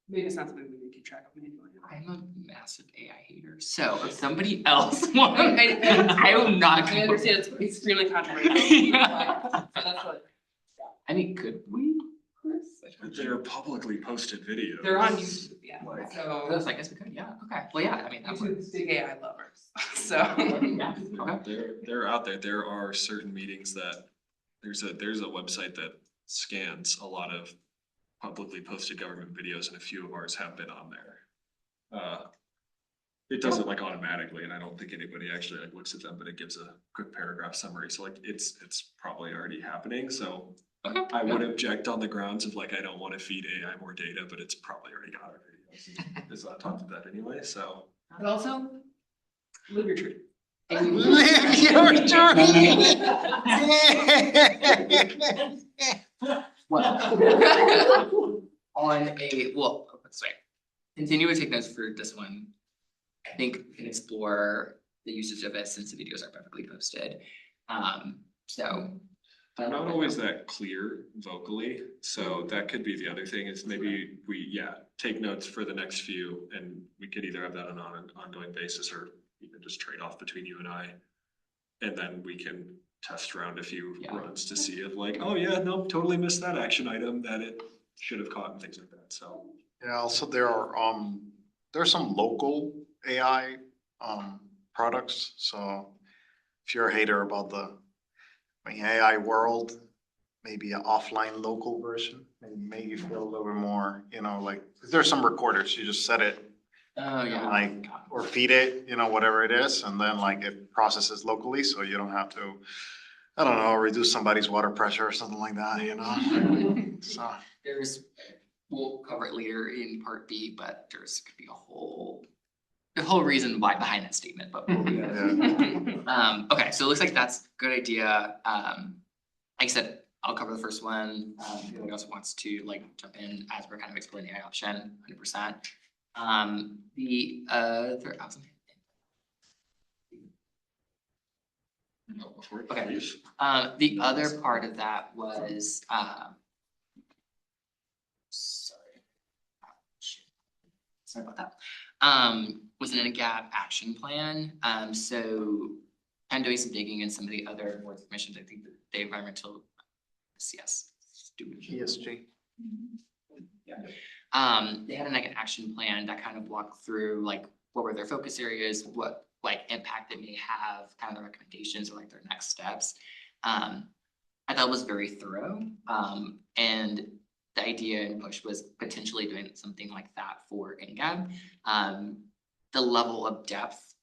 S5: Maybe it's not something we can keep track of manually.
S7: I'm a massive AI hater, so if somebody else wanted, I will not.
S5: I understand it's extremely controversial.
S7: Yeah.
S5: but that's what,
S7: I mean, could we, Chris?
S1: They're publicly posted videos.
S5: they're on YouTube, yeah,
S1: Like-
S5: so.
S7: I guess we could, yeah, okay, well, yeah, I mean, that
S5: YouTube's
S7: works.
S5: big AI lovers, so.
S7: Yeah, okay.
S1: They're out there. There are certain meetings that, there's a website that scans a lot of publicly posted government videos, and a few of ours have been on there. It does it like automatically, and I don't think anybody actually like looks at them, but it gives a quick paragraph summary, so like it's probably already happening, so.
S7: Okay.
S1: I would object on the grounds of like, I don't wanna feed AI more data, but it's probably already got our videos. It's on top of that anyway, so.
S5: But also, live your truth.
S4: Live your dream.
S7: Well, on a, well, sorry, continue to take notes for this one. I think we can explore the usage of it since the videos are perfectly posted. So.
S1: They're not always that clear vocally, so that could be the other thing is maybe we, take notes for the next few, and we could either have that on an ongoing basis or even just trade off between you and I. And then we can test around a few
S7: Yeah.
S1: runs to see if like, oh yeah, nope, totally missed that action item that it should have caught and things like that, so.
S4: Yeah, also there are some local AI products, so if you're a hater about the AI world, maybe an offline local version, maybe make you feel a little bit more, like, 'cause there's some recorders, you just set it,
S7: Oh, yeah.
S4: like, or feed it, whatever it is, and then like it processes locally, so you don't have to, I don't know, reduce somebody's water pressure or something like that, so.
S7: We'll cover it later in part B, but there's could be the whole reason why behind that statement, but we'll do that. Okay, so it looks like that's a good idea. Like I said, I'll cover the first one. If anybody else wants to like jump in as we're kind of exploring the AI option, 100%. The other,
S1: No, before.
S7: Okay.
S1: Please.
S7: the other part of that was, sorry about that. Was an NGAB action plan. So I'm doing some digging in some of the other boards and commissions. I think that the environmental CS stewardship.
S4: ESG.
S7: They had like an action plan that kind of walked through like what were their focus areas, what like impact it may have, kind of the recommendations or like their next steps. I thought it was very thorough. And the idea and push was potentially doing something like that for NGAB. The level of depth,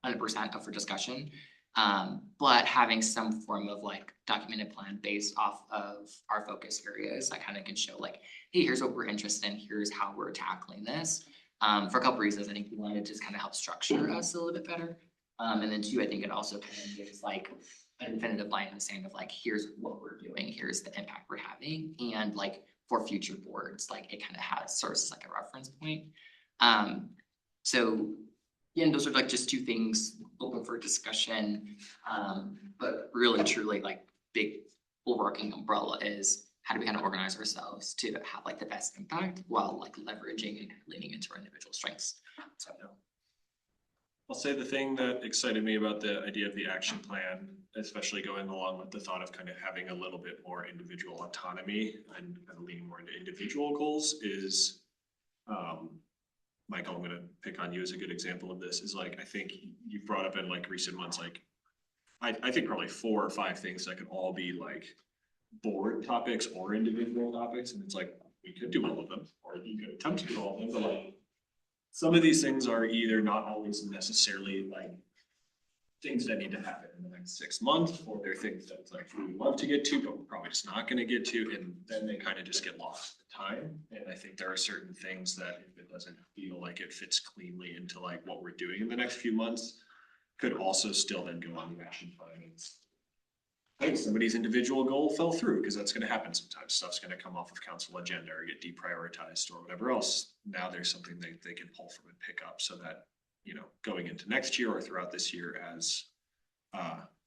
S7: 100% up for discussion. But having some form of like documented plan based off of our focus areas that kind of can show like, hey, here's what we're interested in, here's how we're tackling this. For a couple reasons, I think we wanted to just kind of help structure us a little bit better. And then two, I think it also kind of gives like a definitive line in the sand of like, here's what we're doing, here's the impact we're having, and like for future boards, like it kind of serves as like a reference point. So again, those are like just two things open for discussion. But really truly like big overarching umbrella is how do we kind of organize ourselves to have like the best impact while like leveraging and leaning into our individual strengths. So
S1: I'll say the thing that excited me about the idea of the action plan, especially going along with the thought of kind of having a little bit more individual autonomy and kind of leaning more into individual goals is, Michael, I'm gonna pick on you as a good example of this, is like, I think you've brought up in like recent months, like, I think probably 4 or 5 things that could all be like board topics or individual topics, and it's like, we could do all of them, or you could attempt to do all of them, but like, some of these things are either not always necessarily like things that need to happen in the next 6 months, or they're things that like we would love to get to, but we're probably just not gonna get to, and then they kind of just get lost in time. And I think there are certain things that if it doesn't feel like it fits cleanly into like what we're doing in the next few months, could also still then go on the action plan. Hey, somebody's individual goal fell through, because that's gonna happen sometimes. Stuff's gonna come off of council agenda or get deprioritized or whatever else. Now there's something they can pull from and pick up so that, going into next year or throughout this year as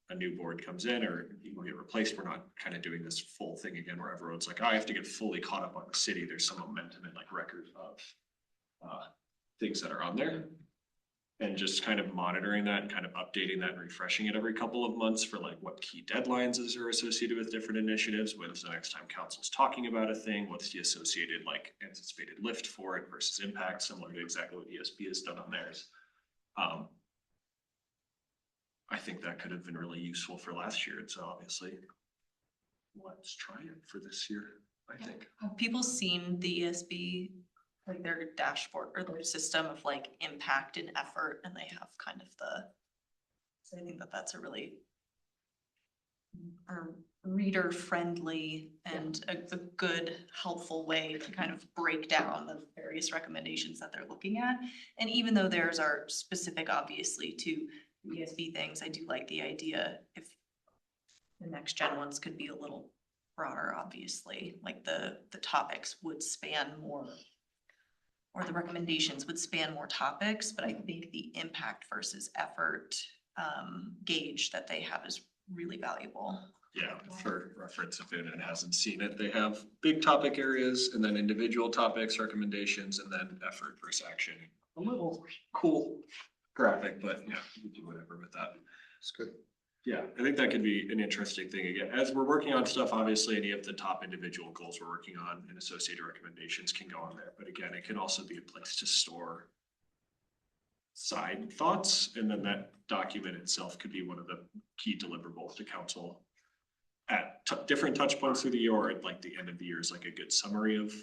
S1: a new board comes in or people get replaced, we're not kind of doing this full thing again where everyone's like, oh, I have to get fully caught up on the city. There's some momentum and like record of things that are on there. And just kind of monitoring that and kind of updating that and refreshing it every couple of months for like what key deadlines are associated with different initiatives. When's the next time council's talking about a thing? What's the associated like anticipated lift for it versus impact, similar to exactly what ESB has done on theirs. I think that could have been really useful for last year. And so obviously let's try it for this year, I think.
S9: Have people seen the ESB, like their dashboard or their system of like impact and effort, and they have kind of so I think that that's a really reader friendly and a good helpful way to kind of break down the various recommendations that they're looking at. And even though theirs are specific obviously to ESB things, I do like the idea if the next gen ones could be a little broader, obviously, like the topics would span more, or the recommendations would span more topics, but I think the impact versus effort gauge that they have is really valuable.
S1: Yeah, for reference, if anyone hasn't seen it, they have big topic areas and then individual topics, recommendations, and then effort versus action. A little cool graphic, but yeah, you can do whatever with that.
S4: It's good.
S1: Yeah, I think that could be an interesting thing. Again, as we're working on stuff, obviously any of the top individual goals we're working on and associated recommendations can go on there. But again, it can also be a place to store side thoughts. And then that document itself could be one of the key deliverables to council at different touch points through the year, or at like the end of the year is like a good summary of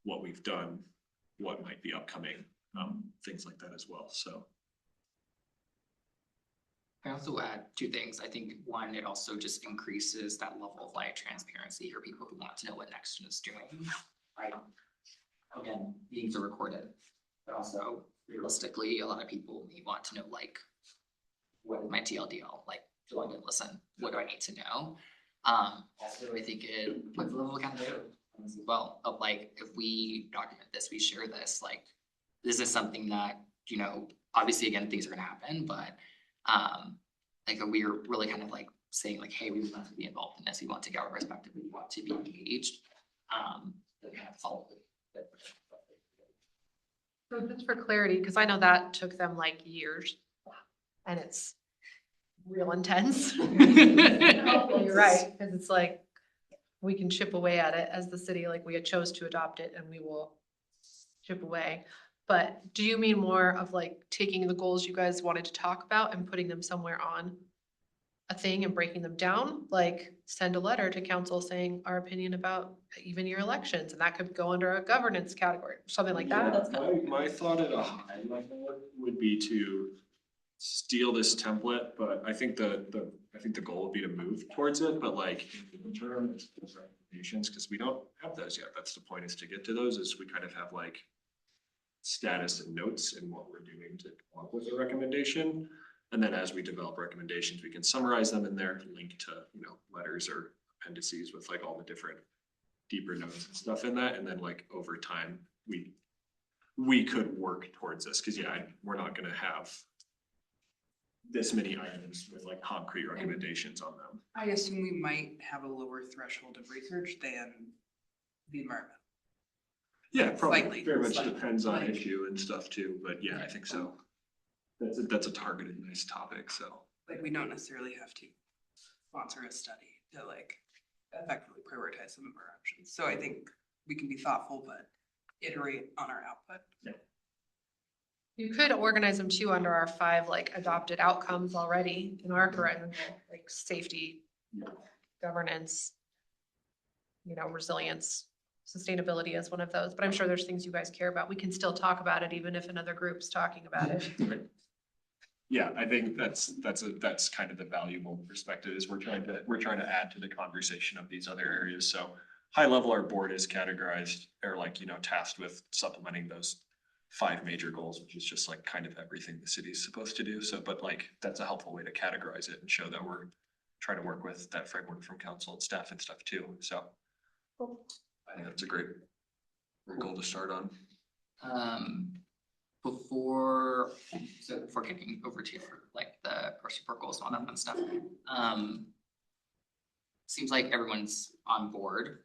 S1: what we've done, what might be upcoming, things like that as well. So.
S7: I also add two things. I think one, it also just increases that level of like transparency for people who want to know what Nextgen is doing. Right. Again, meetings are recorded, but also realistically, a lot of people may want to know like, what is my TLDL? Like, do I need to listen? What do I need to know? Also, I think it puts a level of accountability as well of like, if we document this, we share this, like, this is something that, you know, obviously again, things are gonna happen, but like we're really kind of like saying like, hey, we want to be involved in this. We want to get our perspective. We want to be engaged. That kind of follow it.
S3: So just for clarity, because I know that took them like years and it's real intense. You're right, because it's like, we can chip away at it as the city, like we had chose to adopt it and we will chip away. But do you mean more of like taking the goals you guys wanted to talk about and putting them somewhere on a thing and breaking them down? Like send a letter to council saying our opinion about even your elections, and that could go under a governance category, something like that.
S1: Yeah, my thought at a high level would be to steal this template, but I think the goal would be to move towards it, but like in terms of recommendations, because we don't have those yet. That's the point, is to get to those, is we kind of have like status and notes and what we're doing to come up with a recommendation. And then as we develop recommendations, we can summarize them in there, link to, you know, letters or appendices with like all the different deeper notes and stuff in that. And then like over time, we could work towards this, because yeah, we're not gonna have this many items with like concrete recommendations on them.
S5: I assume we might have a lower threshold of research than the environment.
S1: Yeah, probably
S5: Slightly,
S1: very much
S5: slightly.
S1: depends on issue and stuff too, but yeah, I think so. That's a targeted nice topic, so.
S5: Like, we don't necessarily have to sponsor a study to like effectively prioritize some of our options. So I think we can be thoughtful, but iterate on our output.
S1: Yeah.
S3: You could organize them too under our 5 like adopted outcomes already in our current, like safety, governance, you know, resilience, sustainability as one of those, but I'm sure there's things you guys care about. We can still talk about it even if another group's talking about it.
S1: Yeah, I think that's kind of the valuable perspective, is we're trying to add to the conversation of these other areas. So high level, our board is categorized or like, you know, tasked with supplementing those 5 major goals, which is just like kind of everything the city's supposed to do. So, but like, that's a helpful way to categorize it and show that we're trying to work with that framework from council and staff and stuff too. So I think that's a great goal to start on.
S7: before getting over to like the course report goals and all that fun stuff, seems like everyone's on board.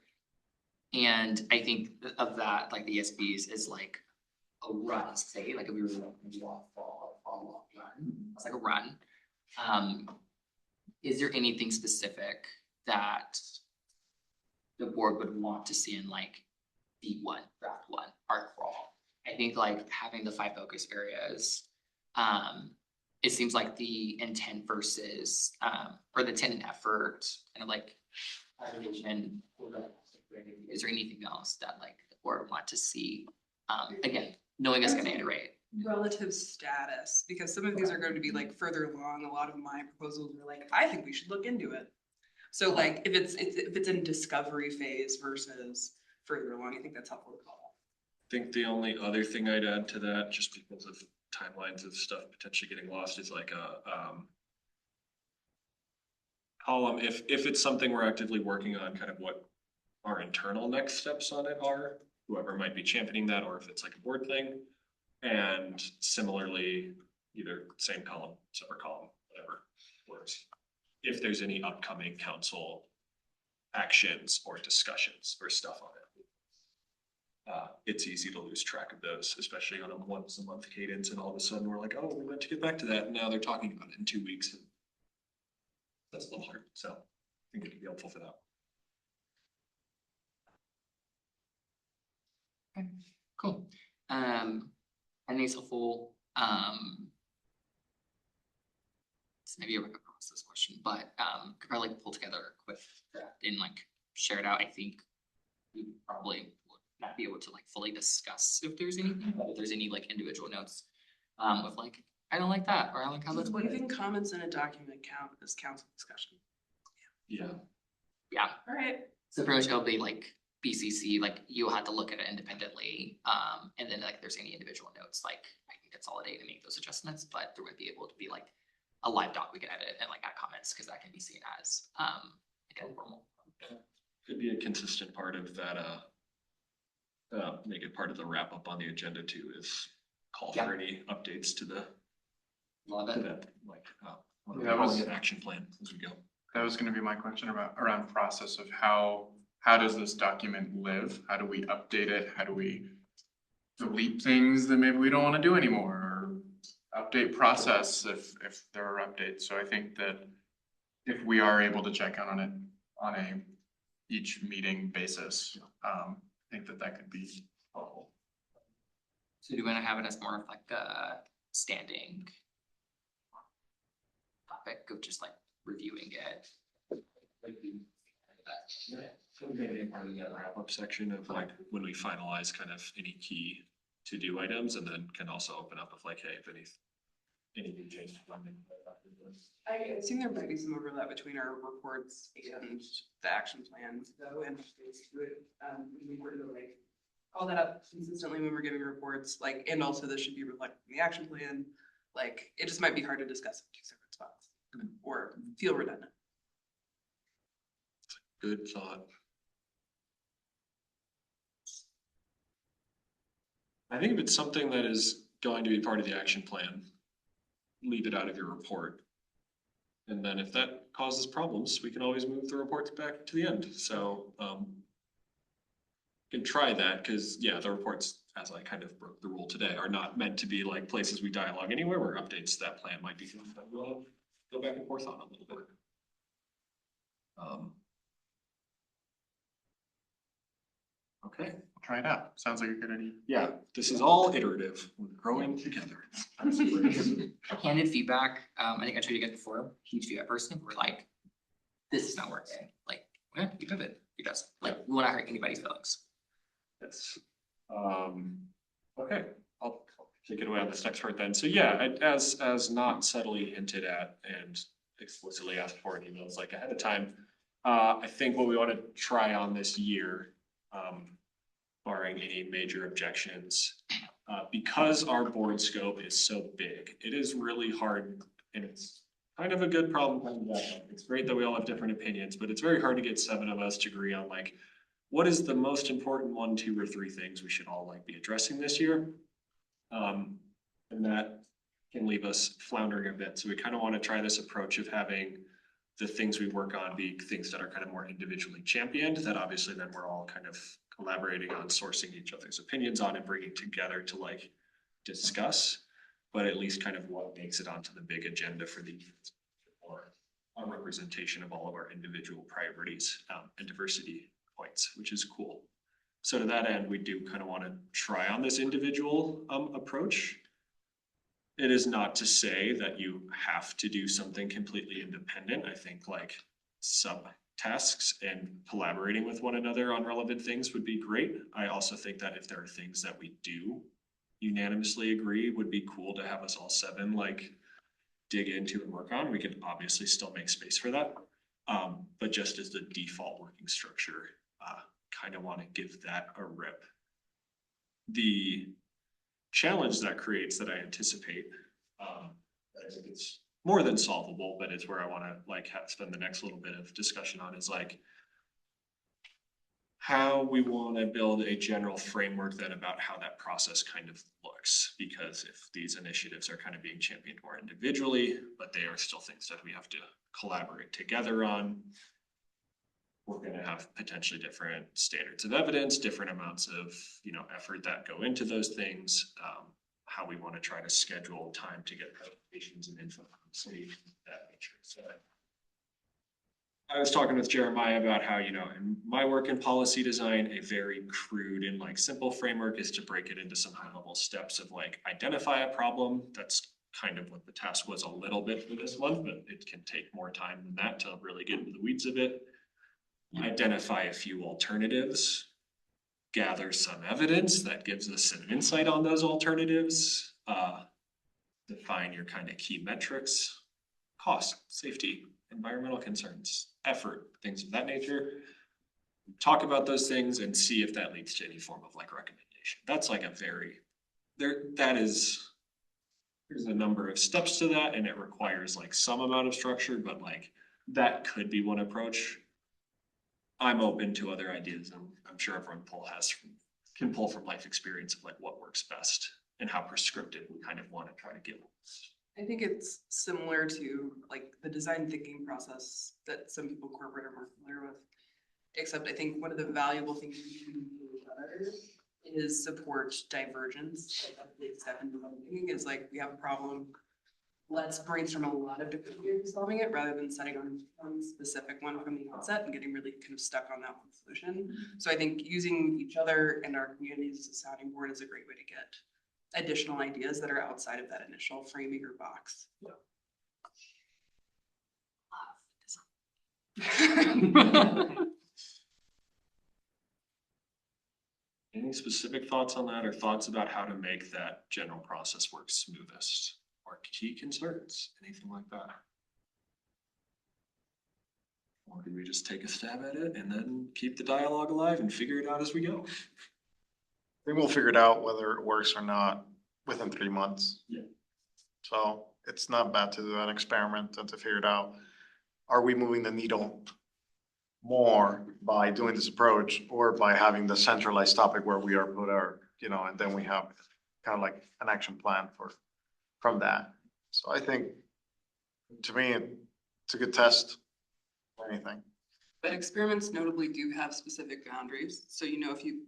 S7: And I think of that, like the ESBs is like a run, say, like if we were like run, it's like a run. Is there anything specific that the board would want to see in like D1, draft 1, art crawl? I think like having the 5 focus areas, it seems like the intent versus, or the intent and effort, kind of like, and is there anything else that like the board want to see? Again, knowing it's gonna iterate.
S5: Relative status, because some of these are going to be like further along. A lot of my proposals are like, I think we should look into it. So like if it's in discovery phase versus further along, I think that's helpful to call.
S1: I think the only other thing I'd add to that, just because of timelines of stuff potentially getting lost, is like a column, if it's something we're actively working on, kind of what our internal next steps on it are, whoever might be championing that, or if it's like a board thing. And similarly, either same column, separate column, whatever works. If there's any upcoming council actions or discussions or stuff on it. It's easy to lose track of those, especially on a once a month cadence, and all of a sudden we're like, oh, we meant to get back to that, and now they're talking about it in 2 weeks. And that's a little hard, so I think it could be helpful for that.
S7: Okay, cool. I think it's helpful, it's maybe a process question, but could probably like pull together a quick draft and like share it out. I think we probably would not be able to like fully discuss if there's anything, but if there's any like individual notes with like, I don't like that, or I like how that's worded.
S5: Leaving comments in a document count as council discussion.
S1: Yeah.
S7: Yeah,
S5: All right.
S7: so pretty much it'll be like BCC, like you'll have to look at it independently. And then like there's any individual notes, like I can consolidate and make those adjustments, but there would be able to be like a live doc we can edit and like add comments, because that can be seen as like a formal.
S1: Could be a consistent part of that, make it part of the wrap up on the agenda too, is call for any updates to the,
S7: Love
S1: to
S7: it.
S1: that, like,
S8: that was-
S1: an action plan as we go.
S8: That was gonna be my question around process of how does this document live? How do we update it? How do we delete things that maybe we don't wanna do anymore? Or update process if there are updates. So I think that if we are able to check on it on a each meeting basis, I think that could be helpful.
S7: So do you want to have it as more of like a standing topic of just like reviewing it?
S1: Maybe part of that wrap up section of like when we finalize kind of any key to do items, and then can also open up of like, hey, if any new changes.
S5: I assume there might be some overlap between our reports and the action plans though, and we were to like call that up consistently when we're giving reports, like, and also this should be reflected in the action plan. Like, it just might be hard to discuss in 2 separate spots or feel redundant.
S1: Good thought. I think if it's something that is going to be part of the action plan, leave it out of your report. And then if that causes problems, we can always move the reports back to the end. So can try that, because yeah, the reports, as I kind of broke the rule today, are not meant to be like places we dialogue anywhere, where updates to that plan might be things that we'll go back and forth on a little bit. Okay.
S8: I'll try it out. Sounds like a good idea.
S1: Yeah, this is all iterative. We're growing together.
S7: Candid feedback, I think I told you guys before, huge feedback person, we're like, this is not working, like, okay, you pivot, because like, we wanna hurt anybody's feelings.
S1: Yes. Okay, I'll take it away on this next part then. So yeah, as not subtly hinted at and explicitly asked for in emails like ahead of time, I think what we want to try on this year, barring any major objections, because our board scope is so big, it is really hard, and it's kind of a good problem. It's great that we all have different opinions, but it's very hard to get 7 of us to agree on like, what is the most important 1, 2, or 3 things we should all like be addressing this year? And that can leave us floundering a bit. So we kind of want to try this approach of having the things we work on be things that are kind of more individually championed, that obviously then we're all kind of collaborating on, sourcing each other's opinions on and bringing together to like discuss, but at least kind of what makes it onto the big agenda for the or a representation of all of our individual priorities and diversity points, which is cool. So to that end, we do kind of want to try on this individual approach. It is not to say that you have to do something completely independent. I think like subtasks and collaborating with one another on relevant things would be great. I also think that if there are things that we do unanimously agree would be cool to have us all seven like dig into and work on. We can obviously still make space for that. But just as the default working structure, kind of want to give that a rip. The challenge that creates that I anticipate, I think it's more than solvable, but it's where I want to like spend the next little bit of discussion on is like how we want to build a general framework then about how that process kind of looks. Because if these initiatives are kind of being championed more individually, but they are still things that we have to collaborate together on, we're going to have potentially different standards of evidence, different amounts of, you know, effort that go into those things, how we want to try to schedule time to get presentations and info from the city, that nature. So I was talking with Jeremiah about how, you know, in my work in policy design, a very crude and like simple framework is to break it into some high level steps of like identify a problem. That's kind of what the task was a little bit for this month, but it can take more time than that to really get into the weeds of it. Identify a few alternatives, gather some evidence that gives us some insight on those alternatives, define your kind of key metrics, cost, safety, environmental concerns, effort, things of that nature. Talk about those things and see if that leads to any form of like recommendation. That's like a very, there's a number of steps to that and it requires like some amount of structure, but like that could be one approach. I'm open to other ideas and I'm sure everyone can pull from life experience of like what works best and how prescriptive we kind of want to try to get.
S5: I think it's similar to like the design thinking process that some people corporate are more familiar with. Except I think one of the valuable things we can do together is support divergence. Like a big step in design thinking is like we have a problem. Let's brainstorm a lot of different ways of solving it rather than setting on one specific one from the outset and getting really kind of stuck on that one solution. So I think using each other and our communities as a sounding board is a great way to get additional ideas that are outside of that initial framing or box.
S1: Any specific thoughts on that or thoughts about how to make that general process work smoothest? Or key concerns, anything like that? Or do we just take a stab at it and then keep the dialogue alive and figure it out as we go?
S4: I think we'll figure it out whether it works or not within 3 months.
S1: Yeah.
S4: So it's not bad to do an experiment and to figure it out. Are we moving the needle more by doing this approach or by having the centralized topic where we are put our, you know, and then we have kind of like an action plan from that. So I think, to me, it's a good test for anything.
S5: But experiments notably do have specific boundaries. So you know if you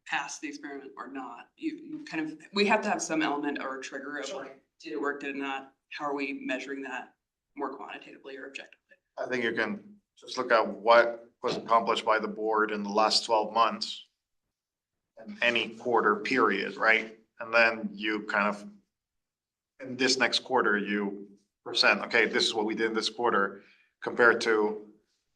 S5: pass the experiment or not, you kind of, we have to have some element or trigger of like, did it work, did it not? How are we measuring that more quantitatively or objectively?
S4: I think you can just look at what was accomplished by the board in the last 12 months in any quarter period, right? And then you kind of, in this next quarter, you present, okay, this is what we did in this quarter compared to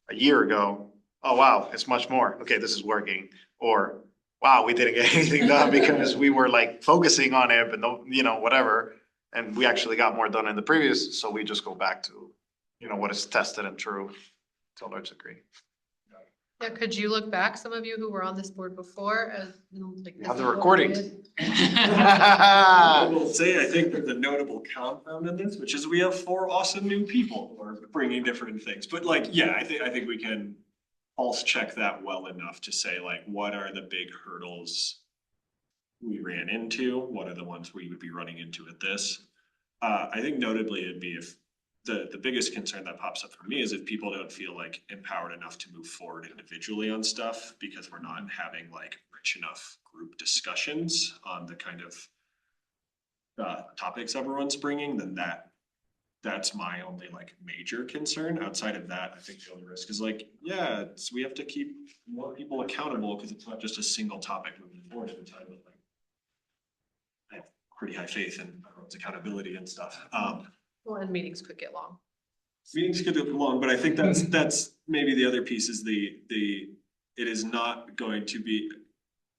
S4: a year ago. Oh, wow, it's much more. Okay, this is working. Or, wow, we didn't get anything done because we were like focusing on it, but no, you know, whatever. And we actually got more done in the previous, so we just go back to, you know, what is tested and true to a large degree.
S3: Yeah, could you look back, some of you who were on this board before, as like.
S4: You have
S3: this
S4: the
S3: is what we
S4: recordings.
S3: did?
S1: I will say, I think there's a notable compound in this, which is we have 4 awesome new people who are bringing different things. But like, yeah, I think we can pulse check that well enough to say like, what are the big hurdles we ran into, what are the ones we would be running into at this? I think notably it'd be if the biggest concern that pops up for me is if people don't feel like empowered enough to move forward individually on stuff because we're not having like rich enough group discussions on the kind of topics everyone's bringing, then that's my only like major concern. Outside of that, I think the only risk is like, yeah, we have to keep more people accountable because it's not just a single topic moving forward at a time. But like, I have pretty high faith in everyone's accountability and stuff.
S3: Well, and meetings could get long.
S1: Meetings could get long, but I think that's maybe the other piece is it is not going to be.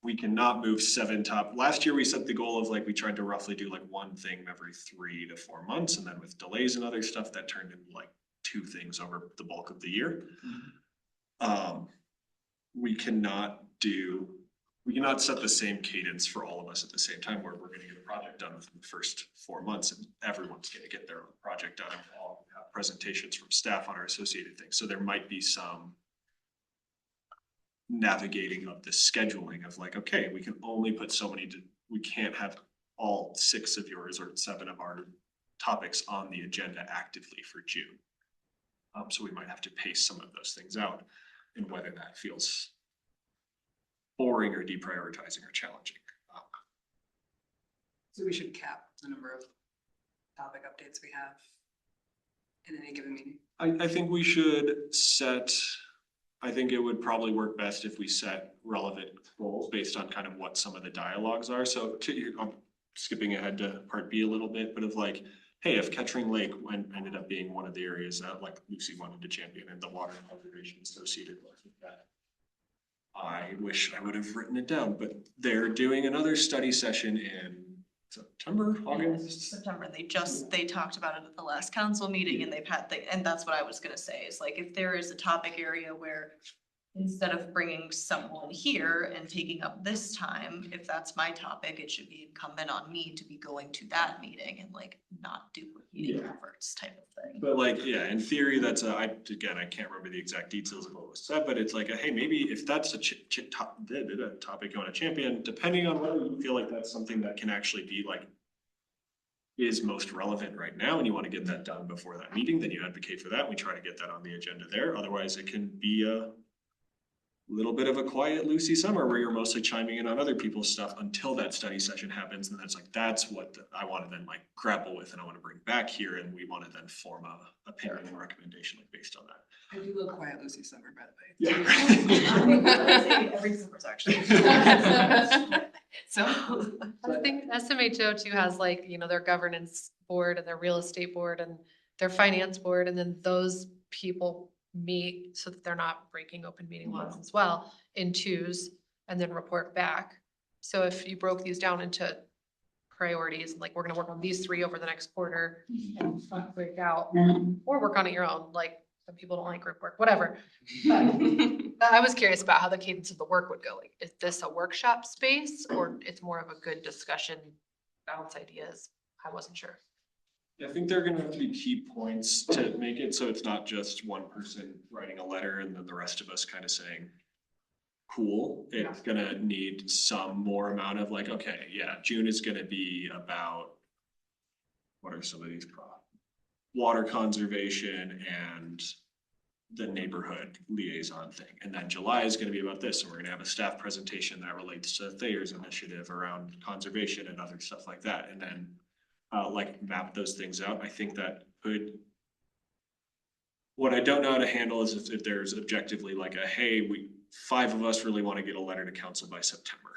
S1: We cannot move last year we set the goal of like, we tried to roughly do like one thing every 3 to 4 months. And then with delays and other stuff that turned into like 2 things over the bulk of the year. We cannot set the same cadence for all of us at the same time where we're gonna get a project done within the first 4 months and everyone's gonna get their own project done and all have presentations from staff on our associated things. So there might be some navigating of the scheduling of like, okay, we can only put so many, we can't have all 6 of yours or 7 of our topics on the agenda actively for June. So we might have to pace some of those things out and whether that feels boring or deprioritizing or challenging.
S5: So we should cap the number of topic updates we have in any given meeting.
S1: I think we should I think it would probably work best if we set relevant goals based on kind of what some of the dialogues are. So I'm skipping ahead to part B a little bit, but of like, hey, if Kettering Lake ended up being one of the areas that like Lucy wanted to champion and the water conservation associated with that. I wish I would have written it down, but they're doing another study session in September, August.
S9: September, they talked about it at the last council meeting and and that's what I was gonna say, is like, if there is a topic area where instead of bringing someone here and taking up this time, if that's my topic, it should be incumbent on me to be going to that meeting and like not duplicating efforts type of thing.
S1: But like, yeah, in theory, that's I can't remember the exact details of what was said, but it's like, hey, maybe if that's a topic you want to champion, depending on whether you feel like that's something that can actually be like, is most relevant right now and you want to get that done before that meeting, then you advocate for that. We try to get that on the agenda there. Otherwise, it can be a little bit of a quiet Lucy summer where you're mostly chiming in on other people's stuff until that study session happens. And that's like, that's what I want to then like grapple with and I want to bring back here. And we want to then form a opinion and recommendation like based on that.
S5: I do love quiet Lucy summer, by
S1: Yeah.
S9: Every summer's actually.
S5: So
S3: I think SMHO too has like, their governance board and their real estate board and their finance board, and then those people meet so that they're not breaking open meeting laws as well in 2s and then report back. So if you broke these down into priorities, like we're gonna work on these 3 over the next quarter and break out, or work on it your own, like some people don't like group work, whatever. But I was curious about how the cadence of the work would go. Like, is this a workshop space or it's more of a good discussion, bounce ideas? I wasn't sure.
S1: I think there are gonna have to be key points to make it so it's not just one person writing a letter and then the rest of us kind of saying, cool. It's gonna need some more amount of like, okay, yeah, June is gonna be about, what are some of these problems? Water conservation and the neighborhood liaison thing. And then July is gonna be about this. And we're gonna have a staff presentation that relates to Thayer's initiative around conservation and other stuff like that. And then like map those things out. I think that could. What I don't know how to handle is if there's objectively like a, hey, 5 of us really want to get a letter to council by September.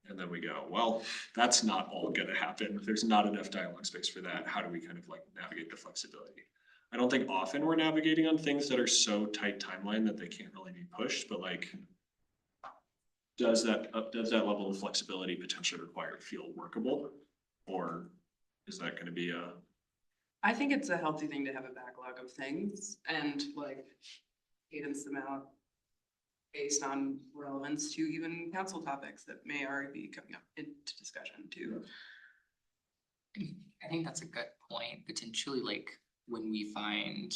S1: And then we go, well, that's not all gonna happen. There's not enough dialogue space for that. How do we kind of like navigate the flexibility? I don't think often we're navigating on things that are so tight timeline that they can't really be pushed, but like, does that level of flexibility potentially required feel workable? Or is that gonna be
S5: I think it's a healthy thing to have a backlog of things and like cadence them out based on relevance to even council topics that may already be coming up into discussion too.
S7: I think that's a good point. Potentially, like when we find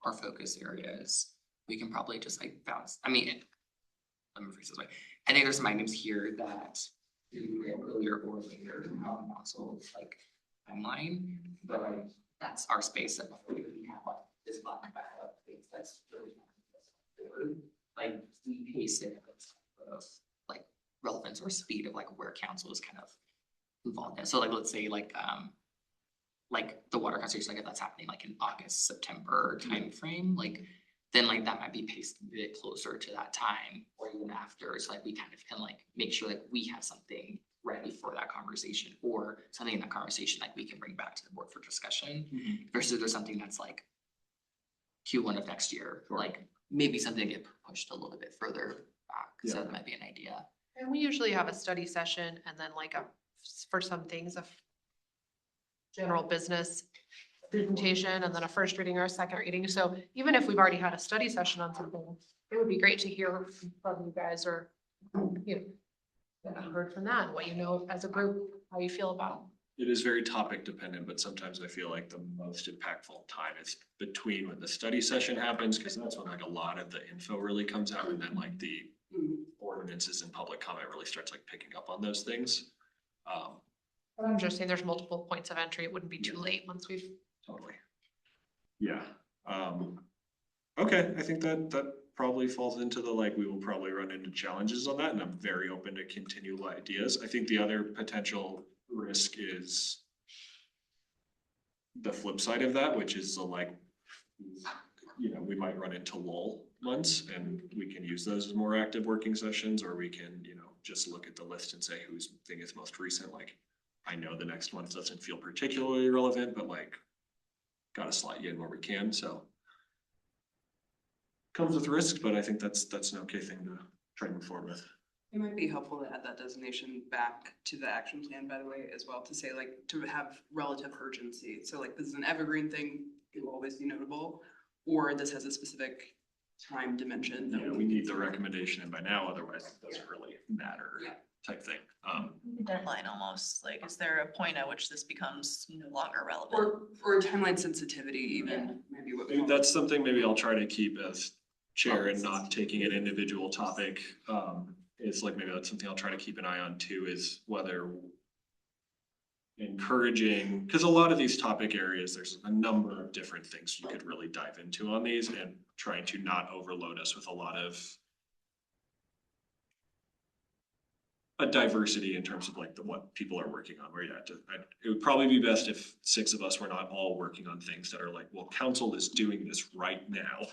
S7: our focus areas, we can probably just like bounce. I mean, let me phrase this way. I think there's some items here that do it earlier or later, council like timeline, but like that's our space that we have like this black and backup things that's really like we pace it of like relevance or speed of like where council is kind of involved in. So like let's say like the water conservation, like if that's happening like in August, September timeframe, like then like that might be paced a bit closer to that time or even after. So like we kind of can like make sure like we have something ready for that conversation or something in that conversation like we can bring back to the board for discussion versus if there's something that's like Q1 of next year, like maybe something get pushed a little bit further back. So that might be an idea.
S3: And we usually have a study session and then like for some things, a general business presentation and then a first reading or a second reading. So even if we've already had a study session on something, it would be great to hear from you guys or, you know, that I've heard from that, what you know as a group, how you feel about
S1: It is very topic dependent, but sometimes I feel like the most impactful time is between when the study session happens, because that's when like a lot of the info really comes out and then like the ordinances and public comment really starts like picking up on those things.
S3: I'm just saying there's multiple points of entry. It wouldn't be too late once we've.
S1: Totally. Yeah. Okay, I think that probably falls into the like, we will probably run into challenges on that, and I'm very open to continual ideas. I think the other potential risk is the flip side of that, which is the like, you know, we might run into lull months and we can use those as more active working sessions, or we can, you know, just look at the list and say whose thing is most recent. Like, I know the next one doesn't feel particularly relevant, but like, gotta slot you in where we can, so. Comes with risk, but I think that's an okay thing to try and move forward with.
S5: It might be helpful to add that designation back to the action plan, by the way, as well, to say like, to have relative urgency. So like, this is an evergreen thing, it will always be notable, or this has a specific time dimension.
S1: Yeah, we need the recommendation in by now, otherwise it doesn't really matter type thing.
S9: Deadline almost, like, is there a point at which this becomes no longer relevant?
S5: Or timeline sensitivity even, maybe what.
S1: Maybe that's something maybe I'll try to keep as chair and not taking an individual topic. Is like, maybe that's something I'll try to keep an eye on too, is whether encouraging, because a lot of these topic areas, there's a number of different things you could really dive into on these, and trying to not overload us with a lot of a diversity in terms of like what people are working on, where it would probably be best if 6 of us were not all working on things that are like, well, council is doing this right now.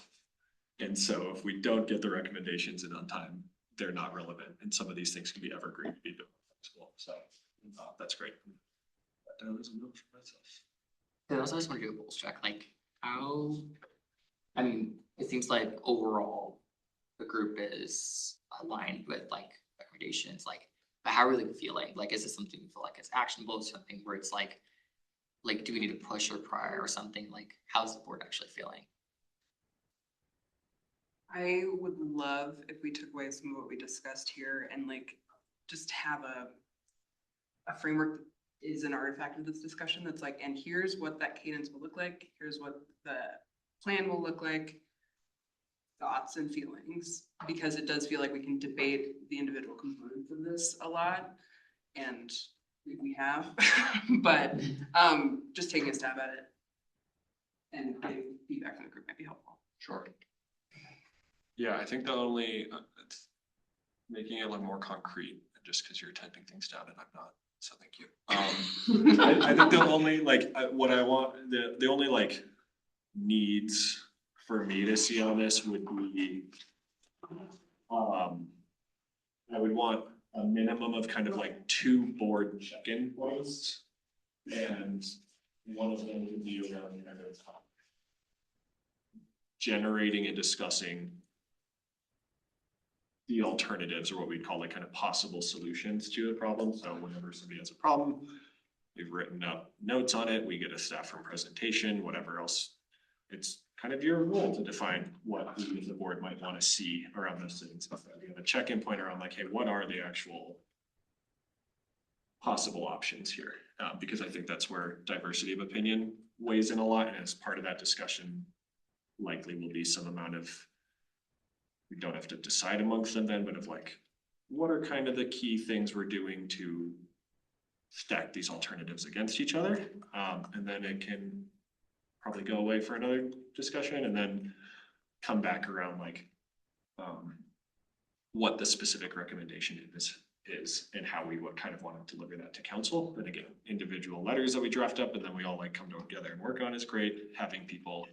S1: And so if we don't get the recommendations in on time, they're not relevant. And some of these things can be evergreen, be built flexible. So that's great. That is a note for myself.
S7: I also just want to do a pulse check, like how, I mean, it seems like overall the group is aligned with like recommendations, like, but how are they feeling? Like, is this something you feel like it's actionable, something where it's like do we need to push or prior or something? Like, how's the board actually feeling?
S5: I would love if we took away some of what we discussed here and like, just have a framework that is an artifact of this discussion that's like, and here's what that cadence will look like, here's what the plan will look like, thoughts and feelings, because it does feel like we can debate the individual components of this a lot, and we have, but just taking a stab at it and getting feedback from the group might be helpful.
S1: Sure. Yeah, I think the only, it's making it look more concrete, just because you're typing things down and I'm not, so thank you. I think the only like, what I want, the only like needs for me to see on this would be, I would want a minimum of kind of like 2 board check-in points. And one of them would be around kind of generating and discussing the alternatives, or what we'd call like kind of possible solutions to the problem. So whenever somebody has a problem, we've written up notes on it, we get a staff room presentation, whatever else. It's kind of your role to define what we as the board might want to see around those things. We have a check-in point around like, hey, what are the actual possible options here? Because I think that's where diversity of opinion weighs in a lot, and as part of that discussion, likely will be some amount of, we don't have to decide amongst them then, but of like, what are kind of the key things we're doing to stack these alternatives against each other? And then it can probably go away for another discussion and then come back around like what the specific recommendation is and how we would kind of want to deliver that to council. And again, individual letters that we draft up and then we all like come together and work on is great. Having people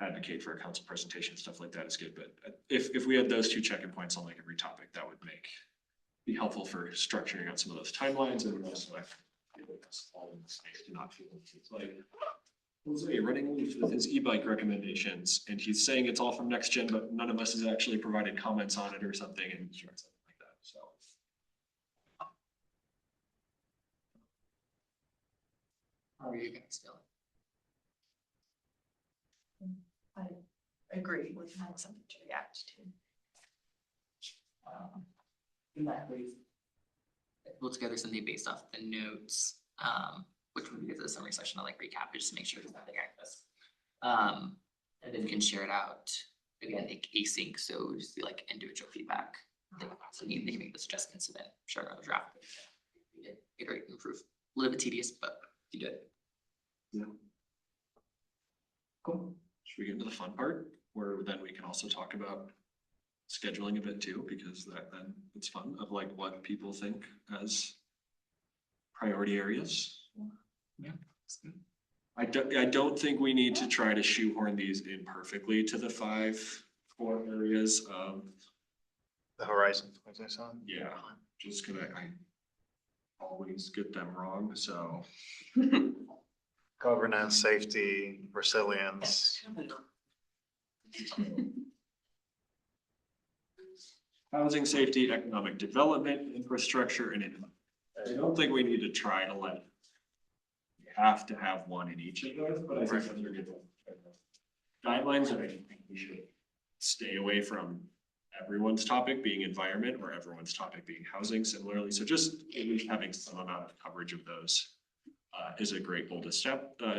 S1: advocate for a council presentation, stuff like that is good. But if we had those two check-in points on like every topic, that would be helpful for structuring out some of those timelines and also all in the space to not feel it's like Jose running leaf with his e-bike recommendations, and he's saying it's all from next gen, but none of us has actually provided comments on it or something, and something like that. So
S7: How are you guys feeling?
S9: I agree with having something to react to.
S7: In that case, I pulled together something based off the notes, which would be the summary session, I'll like recap it just to make sure there's nothing access. And then we can share it out again, like async, so just be like individual feedback. So you can make those adjustments and then share another draft. Iterate and improve. A little bit tedious, but you do it.
S1: yeah. Cool. Should we get into the fun part where then we can also talk about scheduling a bit too, because then it's fun of like what people think as priority areas.
S8: Yeah.
S1: I don't think we need to try to shoehorn these in perfectly to the 5 core areas of.
S4: The horizon, as I saw.
S1: Yeah, just cause I always get them wrong, so.
S4: Governance, safety, resilience.
S1: Housing, safety, economic development, infrastructure, and income. I don't think we need to try to like. We have to have one in each of those, but I think those are good guidelines, and I think we should stay away from everyone's topic being environment or everyone's topic being housing similarly. So just at least having some amount of coverage of those is a great goal to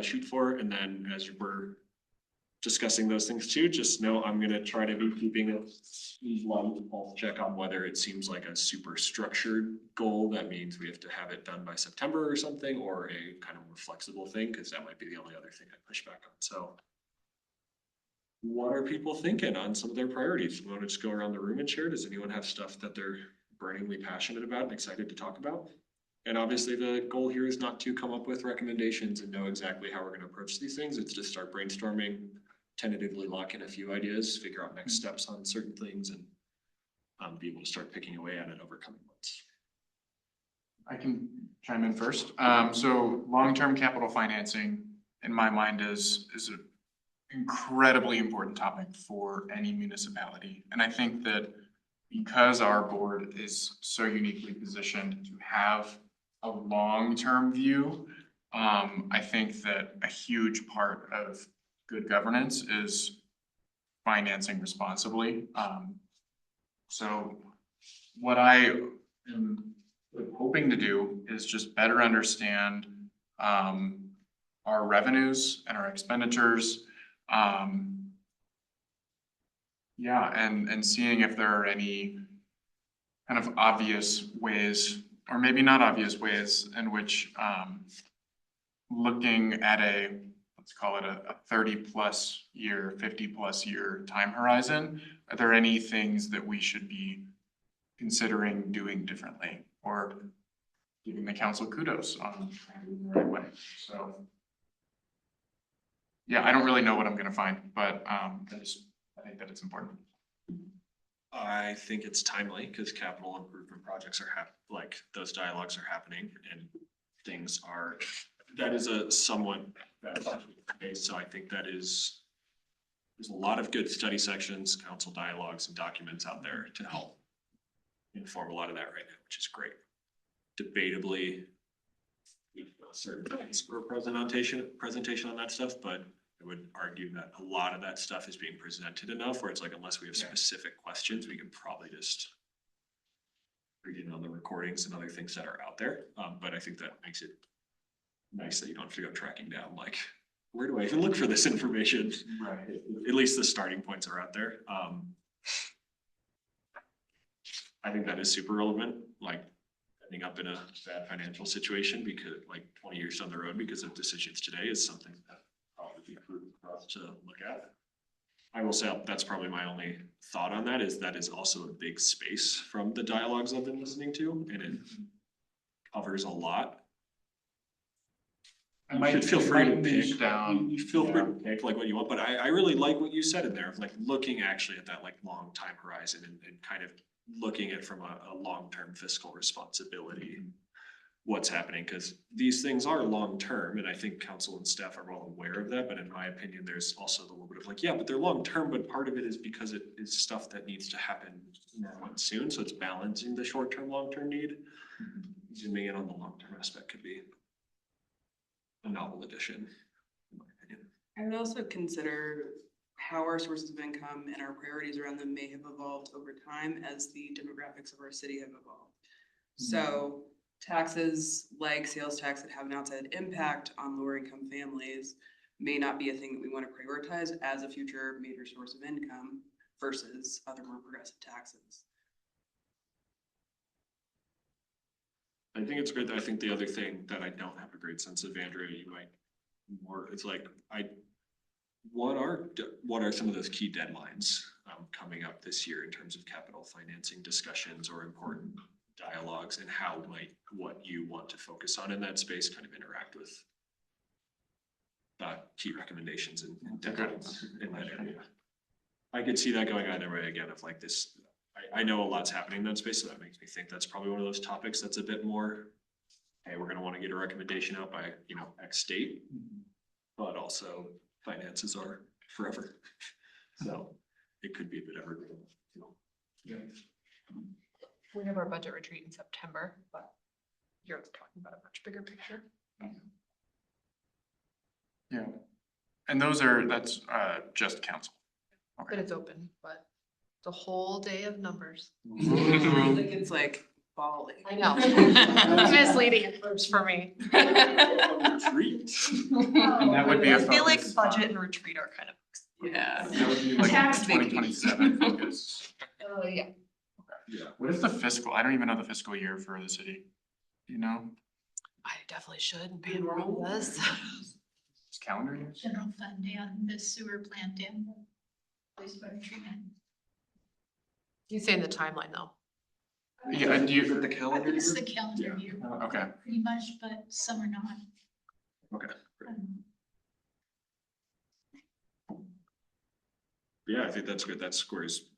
S1: shoot for. And then as we're discussing those things too, just know I'm gonna try to be keeping a pulse check on whether it seems like a super structured goal. That means we have to have it done by September or something, or a kind of more flexible thing, because that might be the only other thing I push back on. So what are people thinking on some of their priorities? You want to just go around the room and share? Does anyone have stuff that they're burningly passionate about and excited to talk about? And obviously the goal here is not to come up with recommendations and know exactly how we're going to approach these things. It's to start brainstorming, tentatively lock in a few ideas, figure out next steps on certain things, and be able to start picking away at it over coming months.
S8: I can chime in first. So long-term capital financing, in my mind, is an incredibly important topic for any municipality. And I think that because our board is so uniquely positioned to have a long-term view, I think that a huge part of good governance is financing responsibly. So what I am hoping to do is just better understand our revenues and our expenditures. Yeah, and seeing if there are any kind of obvious ways, or maybe not obvious ways, in which looking at let's call it a 30+ year, 50+ year time horizon, are there any things that we should be considering doing differently, or giving the council kudos on the right way? So yeah, I don't really know what I'm gonna find, but I think that it's important.
S1: I think it's timely because capital improvement projects are like those dialogues are happening and that is a somewhat case. So I think there's a lot of good study sections, council dialogues and documents out there to help inform a lot of that right now, which is great. Debatably, certain things for a presentation on that stuff, but I would argue that a lot of that stuff is being presented enough where it's like, unless we have specific questions, we can probably just read in on the recordings and other things that are out there. But I think that makes it nice that you don't have to go tracking down, like, where do I even look for this information?
S8: Right.
S1: At least the starting points are out there. I think that is super relevant, like ending up in a bad financial situation because like 20 years down the road because of decisions today is something that probably be prudent for us to look at. I will say that's probably my only thought on that is also a big space from the dialogues I've been listening to, and it covers a lot. You should feel free to pick
S8: down.
S1: You feel free to pick like what you want, but I really like what you said in there of like looking actually at that like long time horizon and kind of looking at from a long-term fiscal responsibility, what's happening, because these things are long-term, and I think council and staff are well aware of that, but in my opinion, there's also the little bit of like, yeah, but they're long-term, but part of it is because it is stuff that needs to happen now and soon, so it's balancing the short-term, long-term need. Zooming in on the long-term aspect could be a novel addition, in my opinion.
S5: I would also consider how our sources of income and our priorities around them may have evolved over time as the demographics of our city have evolved. So taxes like sales tax that have an outside impact on lower income families may not be a thing that we want to prioritize as a future major source of income versus other more progressive taxes.
S1: I think it's great. I think the other thing that I don't have a great sense of, Andrea, you might more, it's like, what are some of those key deadlines coming up this year in terms of capital financing discussions or important dialogues, and how might what you want to focus on in that space kind of interact with key recommendations and deadlines in that area? I could see that going either way again of like this. I know a lot's happening in that space, so that makes me think that's probably one of those topics that's a bit more, hey, we're gonna want to get a recommendation out by, X date, but also finances are forever. So it could be a bit evergreen,
S3: We have our budget retreat in September, but you're talking about a much bigger picture.
S8: Yeah, and that's just council.
S3: But it's open, but it's a whole day of numbers.
S5: Like it's like Bali.
S3: I know. Misleading at first for me.
S1: Retreat.
S8: And that would be a
S9: I feel like
S8: focus
S9: budget
S8: on-
S9: and retreat are kind of.
S5: Yeah.
S8: That would be like
S5: Tax
S8: 2027 focus.
S3: Yeah.
S1: Yeah.
S8: What is the fiscal? I don't even know the fiscal year for the city. Do you know?
S3: I definitely should, and Pam probably does.
S8: It's calendar year?
S10: General fund and the sewer plant and the wastewater treatment.
S3: You say in the timeline though.
S8: Yeah, and do you,
S1: The calendar
S10: It's
S1: year?
S10: the calendar
S1: Yeah.
S10: year,
S8: okay,
S10: pretty much, but some are not.
S1: Okay. Great.
S10: Um,
S1: Yeah, I think that's good. That squares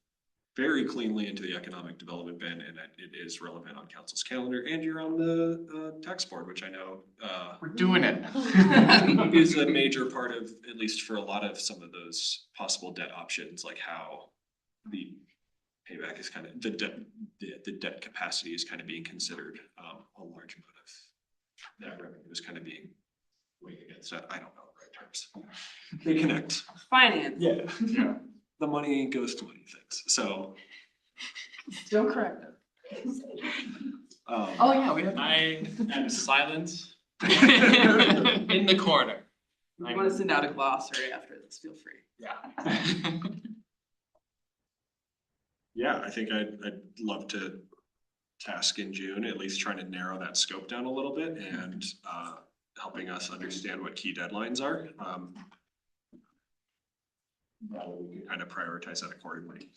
S1: very cleanly into the economic development bin, and it is relevant on council's calendar, and you're on the tax board, which I know
S8: we're doing it.
S1: is a major part of, at least for a lot of some of those possible debt options, like how the payback is kind of, the debt capacity is kind of being considered, a large amount of that revenue is kind of being weighed against that. I don't know the right terms. They connect.
S5: Finance.
S1: Yeah.
S8: Yeah.
S1: The money goes to many things, so.
S5: Don't correct them.
S2: Oh, yeah, I am silent in the corner.
S5: If you want to send out a glossary after this, feel free.
S2: Yeah.
S1: Yeah, I think I'd love to task in June, at least trying to narrow that scope down a little bit and helping us understand what key deadlines are. That way we can kind of prioritize that accordingly.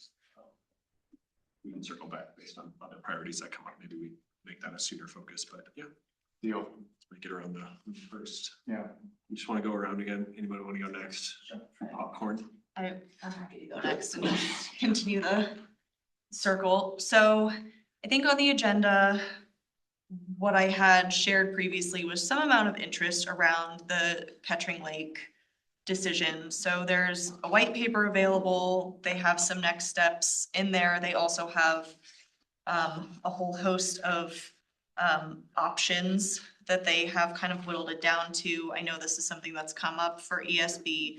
S1: We can circle back based on other priorities that come up. Maybe we make that a sooner focus, but yeah,
S8: Deal.
S1: let's make it around the first.
S8: Yeah.
S1: You just want to go around again? Anybody want to go next? Popcorn?
S9: I'm happy to go next and continue the circle. So I think on the agenda, what I had shared previously was some amount of interest around the Kettering Lake decision. So there's a white paper available. They have some next steps in there. They also have a whole host of options that they have kind of whittled it down to. I know this is something that's come up for ESB,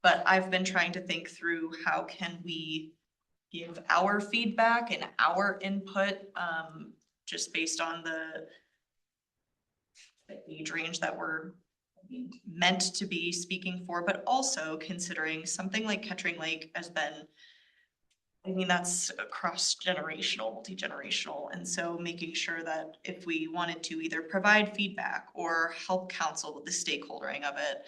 S9: but I've been trying to think through how can we give our feedback and our input, just based on the age range that we're meant to be speaking for, but also considering something like Kettering Lake has been I mean, that's cross-generational, multi-generational, and so making sure that if we wanted to either provide feedback or help council with the stakeholdering of it,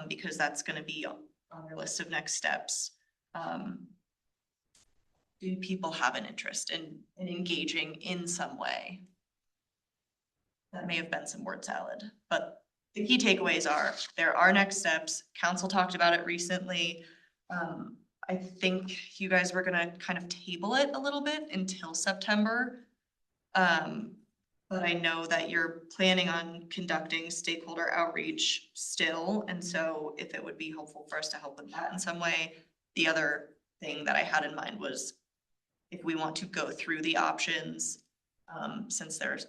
S9: because that's gonna be on our list of next steps. Do people have an interest in engaging in some way? That may have been some word salad, but the key takeaways are, there are next steps. Council talked about it recently. I think you guys were gonna kind of table it a little bit until September. But I know that you're planning on conducting stakeholder outreach still, and so if it would be helpful for us to help with that in some way. The other thing that I had in mind was if we want to go through the options, since there's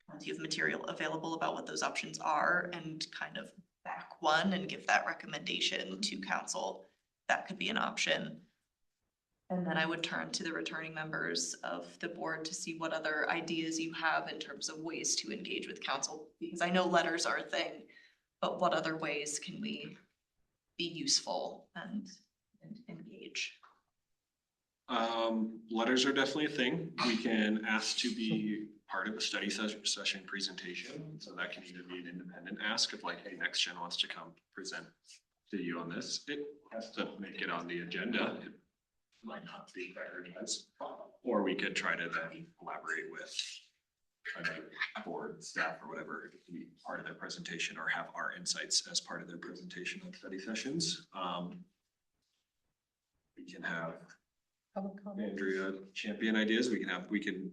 S9: plenty of material available about what those options are, and kind of back one and give that recommendation to council, that could be an option. And then I would turn to the returning members of the board to see what other ideas you have in terms of ways to engage with council, because I know letters are a thing, but what other ways can we be useful and engage?
S1: Letters are definitely a thing. We can ask to be part of a study session presentation. So that can either be an independent ask of like, hey, Next Gen wants to come present to you on this. It has to make it on the agenda. It might not be prioritized. Or we could try to then collaborate with board staff or whatever to be part of their presentation or have our insights as part of their presentation on study sessions. We can have Andrea champion ideas. We can,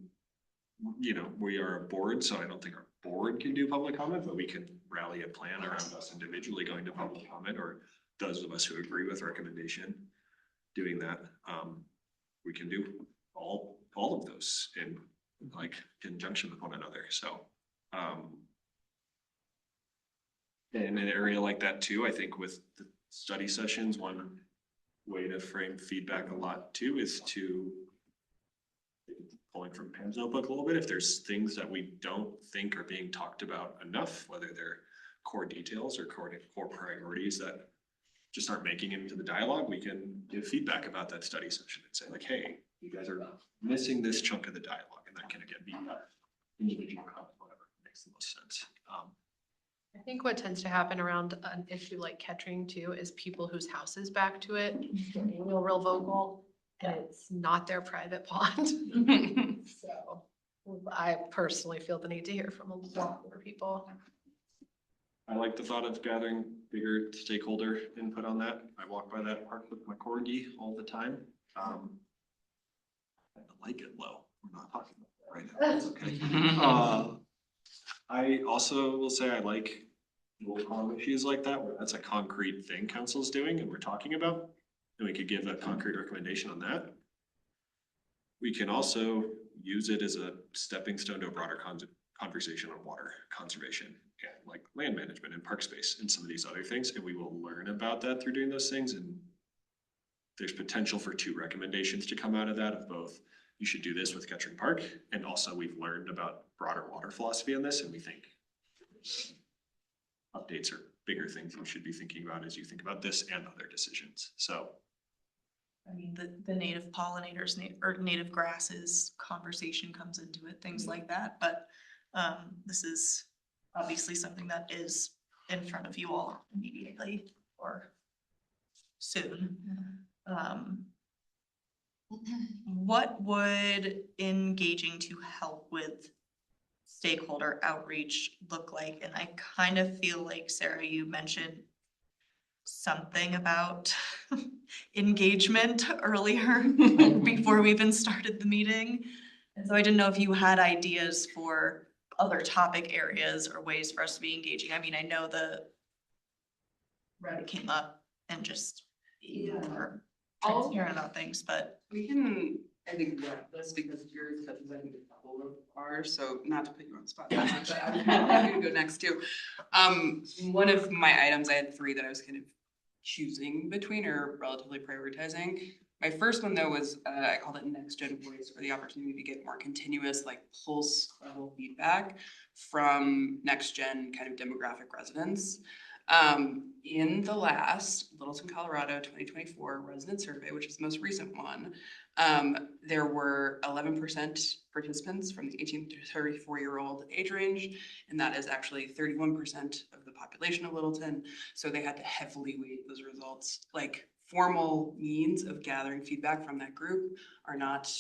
S1: we are a board, so I don't think our board can do public comment, but we can rally a plan around us individually going to public comment, or those of us who agree with recommendation doing that. We can do all of those in like conjunction with one another. So in an area like that too, I think with the study sessions, one way to frame feedback a lot too is to, pulling from Pam's notebook a little bit, if there's things that we don't think are being talked about enough, whether they're core details or core priorities that just aren't making it into the dialogue, we can give feedback about that study session and say like, hey, you guys are missing this chunk of the dialogue, and that can again be individual comment, whatever makes the most sense.
S3: I think what tends to happen around an issue like Kettering too is people whose house is back to it, getting real vocal, and it's not their private pond. So I personally feel the need to hear from a lot more people.
S1: I like the thought of gathering bigger stakeholder input on that. I walk by that park with my corgi all the time. I like it low. We're not talking about that right now. That's okay. I also will say I like issues like that, where that's a concrete thing council's doing and we're talking about, and we could give a concrete recommendation on that. We can also use it as a stepping stone to a broader conversation on water conservation and like land management and park space and some of these other things. And we will learn about that through doing those things. And there's potential for 2 recommendations to come out of that, of both, you should do this with Kettering Park. And also we've learned about broader water philosophy on this. And we think updates are bigger things you should be thinking about as you think about this and other decisions. So.
S9: I mean, the native pollinators or native grasses conversation comes into it, things like that, but this is obviously something that is in front of you all immediately or soon. What would engaging to help with stakeholder outreach look like? And I kind of feel like, Sarah, you mentioned something about engagement earlier before we even started the meeting. And so I didn't know if you had ideas for other topic areas or ways for us to be engaging. I mean, I know the Reddit came up and just more transparent about things, but
S5: We can, I think, wrap this because yours touches, I think, a couple of ours, so not to put you on the spot, but I'm happy to go next too. One of my items, I had 3 that I was kind of choosing between or relatively prioritizing. My first one though was, I called it Next Gen Voice, for the opportunity to get more continuous, like pulse level feedback from Next Gen kind of demographic residents. In the last Littleton, Colorado 2024 resident survey, which is the most recent one, there were 11% participants from the 18 to 34-year-old age range, and that is actually 31% of the population of Littleton. So they had to heavily weight those results. Like formal means of gathering feedback from that group are not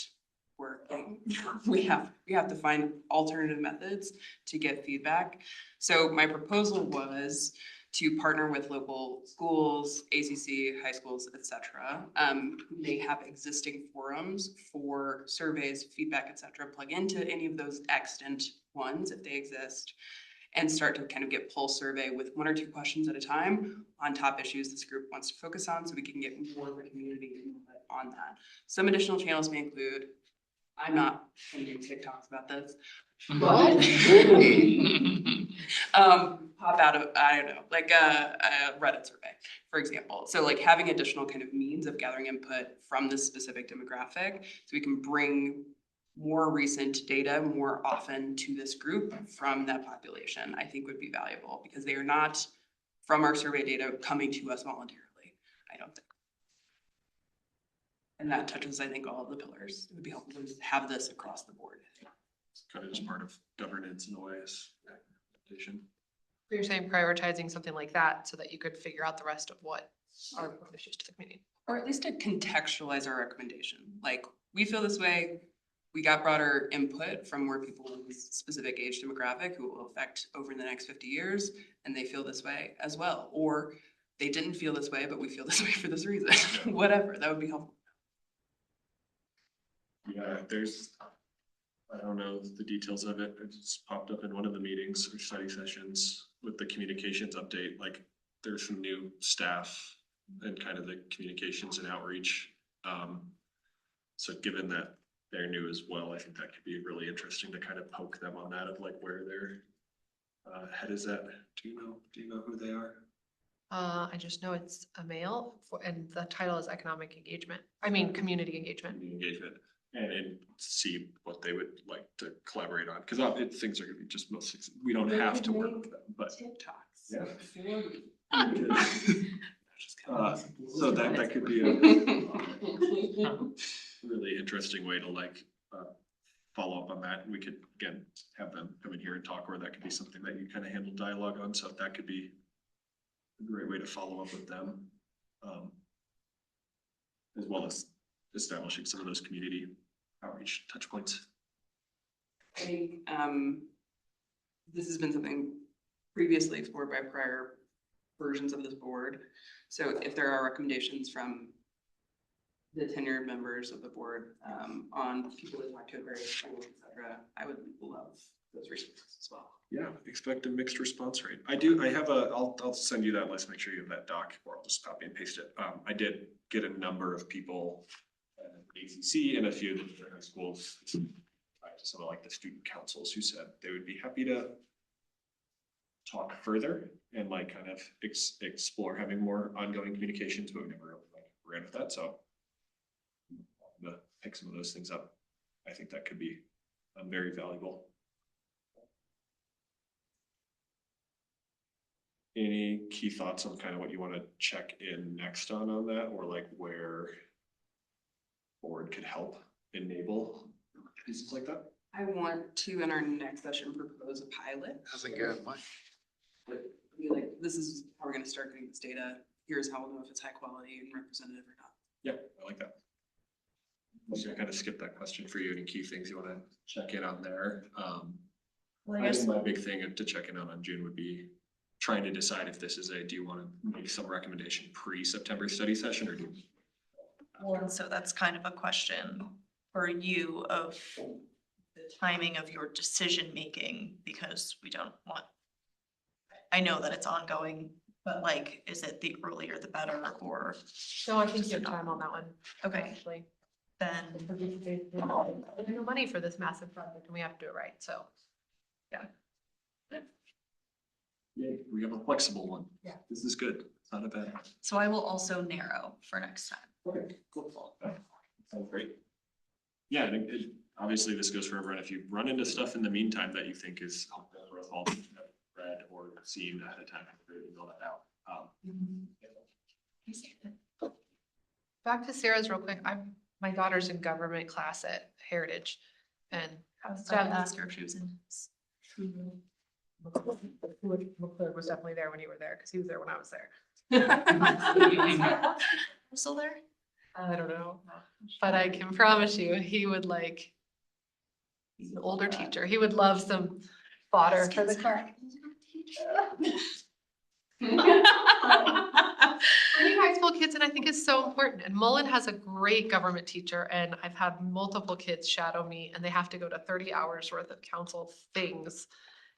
S5: working. We have to find alternative methods to get feedback. So my proposal was to partner with local schools, ACC, high schools, et cetera. They have existing forums for surveys, feedback, et cetera, plug into any of those extant ones if they exist, and start to kind of get pulse survey with 1 or 2 questions at a time on top issues this group wants to focus on, so we can get more of the community input on that. Some additional channels may include, I'm not gonna do TikToks about this, but pop out of, I don't know, like a Reddit survey, for example. So like having additional kind of means of gathering input from this specific demographic, so we can bring more recent data more often to this group from that population, I think would be valuable, because they are not from our survey data coming to us voluntarily, I don't think. And that touches, I think, all of the pillars. It would be helpful to have this across the board.
S1: It's kind of just part of governance in a way, is recommendation.
S3: You're saying prioritizing something like that so that you could figure out the rest of what are important issues to the community.
S5: Or at least to contextualize our recommendation. Like, we feel this way, we got broader input from where people in this specific age demographic who will affect over the next 50 years, and they feel this way as well. Or they didn't feel this way, but we feel this way for this reason. Whatever, that would be helpful.
S1: Yeah, there's, I don't know the details of it. It just popped up in one of the meetings or study sessions with the communications update. Like there's some new staff and kind of the communications and outreach. So given that they're new as well, I think that could be really interesting to kind of poke them on that of like where their head is at. Do you know who they are?
S3: I just know it's a male and the title is economic engagement. Community engagement.
S1: Community engagement. And see what they would like to collaborate on, because things are gonna be just we don't have to work with them, but
S5: TikToks.
S1: yeah. So that could be a really interesting way to like follow up on that. We could again have them come in here and talk, or that could be something that you kind of handle dialogue on. So that could be a great way to follow up with them, as well as establishing some of those community outreach touch points.
S5: I think this has been something previously explored by prior versions of this board. So if there are recommendations from the tenured members of the board on people to talk to at various schools, et cetera, I would love those resources as well.
S1: Yeah, expect a mixed response rate. I have I'll send you that list, make sure you have that doc, or I'll just copy and paste it. I did get a number of people at ACC and a few of the high schools, some of like the student councils, who said they would be happy to talk further and like kind of explore having more ongoing communications, but we never really like ran with that. So to pick some of those things up, I think that could be very valuable. Any key thoughts on kind of what you want to check in next on that, or like where board could help enable pieces like that?
S5: I want to, in our next session, propose a pilot.
S4: Hasn't good. What?
S5: Be like, this is how we're gonna start getting this data. Here's how we'll know if it's high quality and representative or not.
S1: Yeah, I like that. I'm gonna kind of skip that question for you. Any key things you want to check in on there?
S9: Well,
S1: I think my big thing to check in on June would be trying to decide if this is do you want to make some recommendation pre-September study session, or do you?
S9: Well, and so that's kind of a question for you of the timing of your decision making, because we don't want, I know that it's ongoing, but like, is it the earlier the better, or?
S3: No, I think you have time on that one.
S9: Okay,
S3: Actually,
S9: then,
S3: there's no money for this massive project and we have to do it right, so.
S1: Yeah, we have a flexible one.
S3: Yeah.
S1: This is good. It's not a bad.
S9: so I will also narrow for next time.
S1: Okay, cool. Sounds great. Yeah, and obviously this goes for everyone. If you run into stuff in the meantime that you think is helpful for us all, right? read or seen ahead of time. Really fill that out.
S3: Back to Sarah's real quick. My daughter's in government class at Heritage and.
S9: I was about to ask her if she was in.
S3: McClure was definitely there when you were there, because he was there when I was there.
S9: Still there?
S3: I don't know, but I can promise you, he would like, he's an older teacher. He would love some fodder for the car. For you high school kids, and I think it's so important. And Mullen has a great government teacher, and I've had multiple kids shadow me, and they have to go to 30 hours worth of council things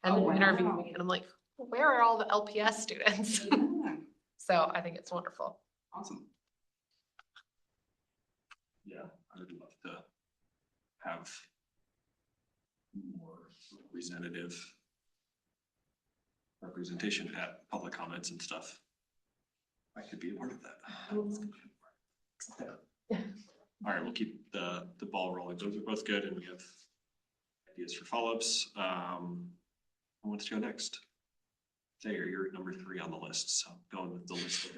S3: and then interview me, and I'm like, where are all the LPS students? So I think it's wonderful.
S5: Awesome.
S1: Yeah, I would love to have more representation at public comments and stuff. I could be a part of that. All right, we'll keep the ball rolling. Those are both good, and we have ideas for follow-ups. Who wants to go next? Zaire, you're number 3 on the list, so going with the list.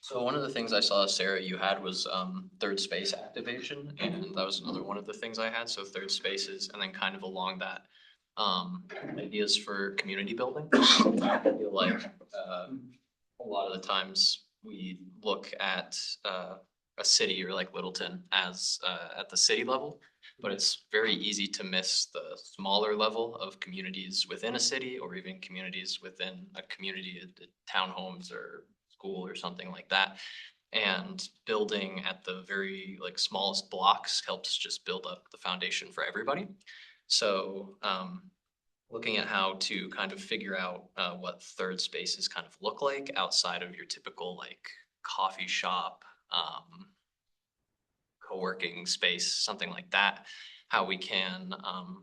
S6: So one of the things I saw, Sarah, you had was third space activation, and that was another one of the things I had. So third spaces, and then kind of along that, ideas for community building. I feel like a lot of the times we look at a city or like Littleton as at the city level, but it's very easy to miss the smaller level of communities within a city, or even communities within a community, townhomes or school or something like that. And building at the very like smallest blocks helps just build up the foundation for everybody. So looking at how to kind of figure out what third spaces kind of look like outside of your typical like coffee shop, co-working space, something like that, how we can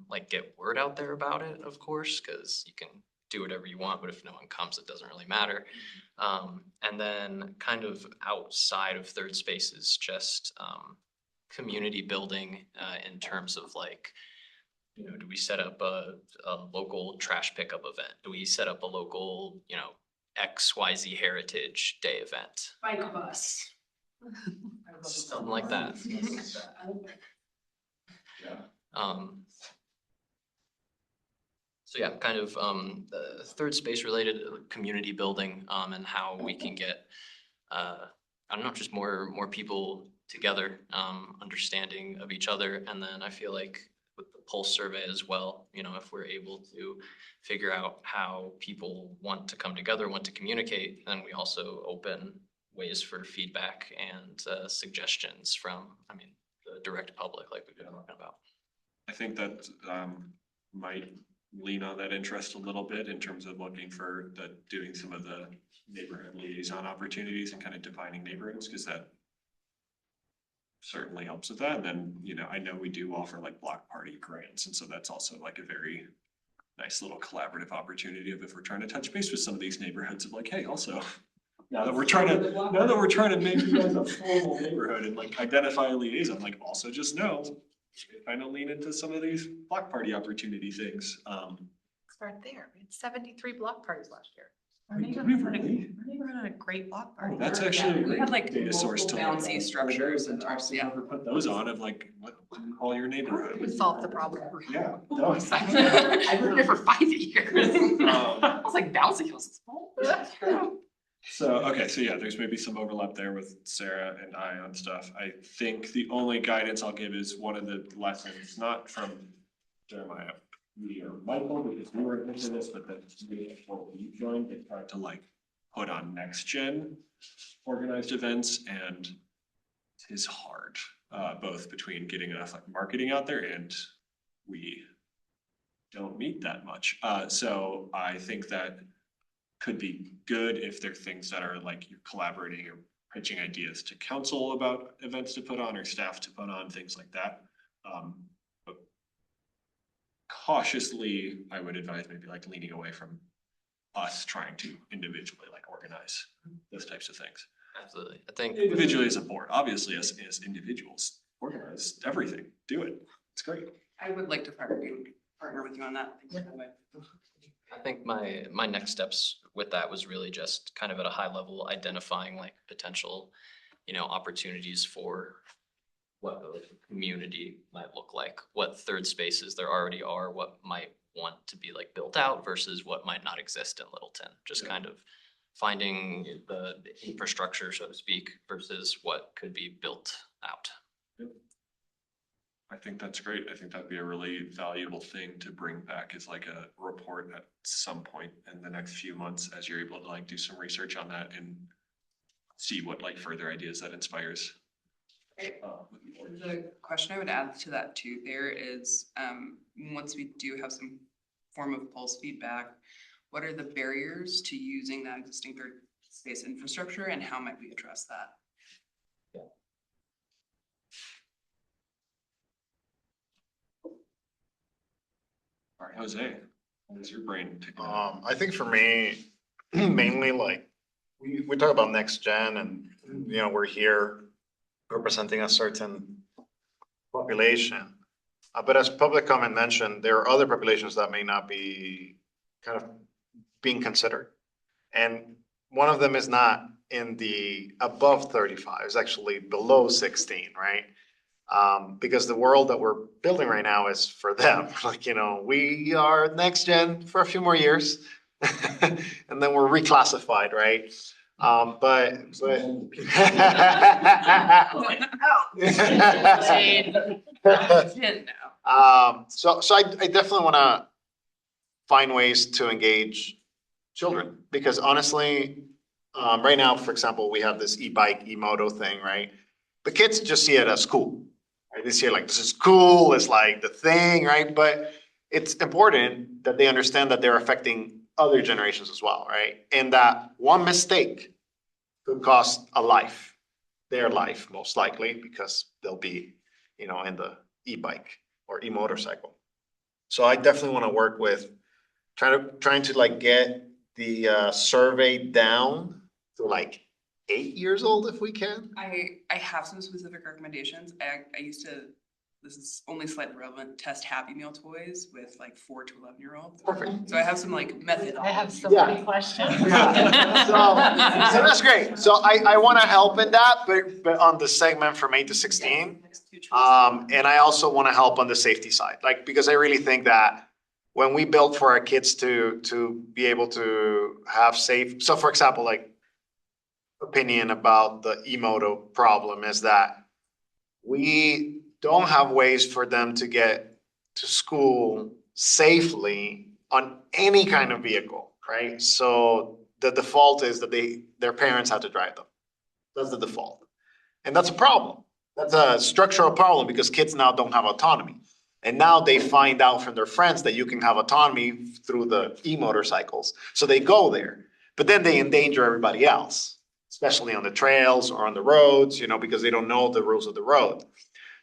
S6: like get word out there about it, of course, because you can do whatever you want, but if no one comes, it doesn't really matter. And then kind of outside of third spaces, just community building in terms of like, you know, do we set up a local trash pickup event? Do we set up a local, you know, XYZ Heritage Day event?
S5: Bike bus.
S6: Something like that.
S1: Yeah.
S6: So yeah, kind of third space related community building and how we can get I don't know, just more people together, understanding of each other. And then I feel like with the pulse survey as well, you know, if we're able to figure out how people want to come together, want to communicate, then we also open ways for feedback and suggestions from, I mean, the direct public, like we've been talking about.
S1: I think that might lean on that interest a little bit in terms of looking for doing some of the neighborhood liaison opportunities and kind of defining neighborhoods, because that certainly helps with that. And then, you know, I know we do offer like block party grants, and so that's also like a very nice little collaborative opportunity of if we're trying to touch base with some of these neighborhoods of like, hey, also, now that we're trying to make you guys a formal neighborhood and like identify a liaison, like also just know, kind of lean into some of these block party opportunity things.
S3: Start there. We had 73 block parties last year.
S9: Our neighborhood had a great block party.
S1: That's actually a
S5: We had
S1: great
S5: like
S1: data source to
S5: multiple
S1: look
S5: bouncy
S1: at.
S5: structures and
S1: I've
S5: stuff, yeah.
S1: never put those on of like, what do you call your
S3: We
S1: neighborhood?
S3: solved the problem.
S1: Yeah.
S7: I lived there for 5 years. I was like bouncy houses.
S1: So, okay, so yeah, there's maybe some overlap there with Sarah and I on stuff. I think the only guidance I'll give is one of the lessons, not from Jeremiah, me or Michael, because we were into this, but then before we joined, they tried to like put on next gen organized events, and it is hard, both between getting enough like marketing out there, and we don't meet that much. So I think that could be good if they're things that are like you're collaborating or pitching ideas to council about events to put on or staff to put on, things like that. But cautiously, I would advise maybe like leaning away from us trying to individually like organize those types of things.
S6: Absolutely. I think
S1: Individually as a board, obviously as individuals, organize everything, do it. It's great.
S5: I would like to partner with you on that. Thanks, by the way.
S6: I think my next steps with that was really just kind of at a high level, identifying like potential, opportunities for what the community might look like, what third spaces there already are, what might want to be like built out versus what might not exist in Littleton. Just kind of finding the infrastructure, so to speak, versus what could be built out.
S1: I think that's great. I think that'd be a really valuable thing to bring back is like a report at some point in the next few months as you're able to like do some research on that and see what like further ideas that inspires.
S5: The question I would add to that too, there is, once we do have some form of pulse feedback, what are the barriers to using that existing third space infrastructure and how might we address that?
S1: All right, Jose, what is your brain ticking up?
S4: I think for me, mainly like, we talk about next gen and, we're here representing a certain population. But as public comment mentioned, there are other populations that may not be kind of being considered. And one of them is not in the above 35, it's actually below 16, right? Because the world that we're building right now is for them. Like, we are next gen for a few more years and then we're reclassified, right? But so I definitely want to find ways to engage children because honestly, right now, for example, we have this e-bike, e-moto thing, right? The kids just see it as cool, right? They see it like, this is cool, it's like the thing, right? But it's important that they understand that they're affecting other generations as well, right? And that one mistake could cost a life, their life most likely, because they'll be, in the e-bike or e-motorcycle. So I definitely want to work with trying to like get the survey down to like 8 years old if we can.
S5: I have some specific recommendations. I used to, this is only slightly relevant, test Happy Meal toys with like 4 to 11-year-olds.
S4: Perfect.
S5: So I have some like methods.
S3: I have so
S4: Yeah.
S3: many questions.
S4: So that's great. So I want to help in that, but on the segment from 8 to 16. And I also want to help on the safety side, like, because I really think that when we build for our kids to be able to have safe, so for example, like opinion about the e-moto problem is that we don't have ways for them to get to school safely on any kind of vehicle, right? So the default is that their parents have to drive them. That's the default. And that's a problem. That's a structural problem because kids now don't have autonomy. And now they find out from their friends that you can have autonomy through the e-motorcycles. So they go there, but then they endanger everybody else, especially on the trails or on the roads, because they don't know the rules of the road.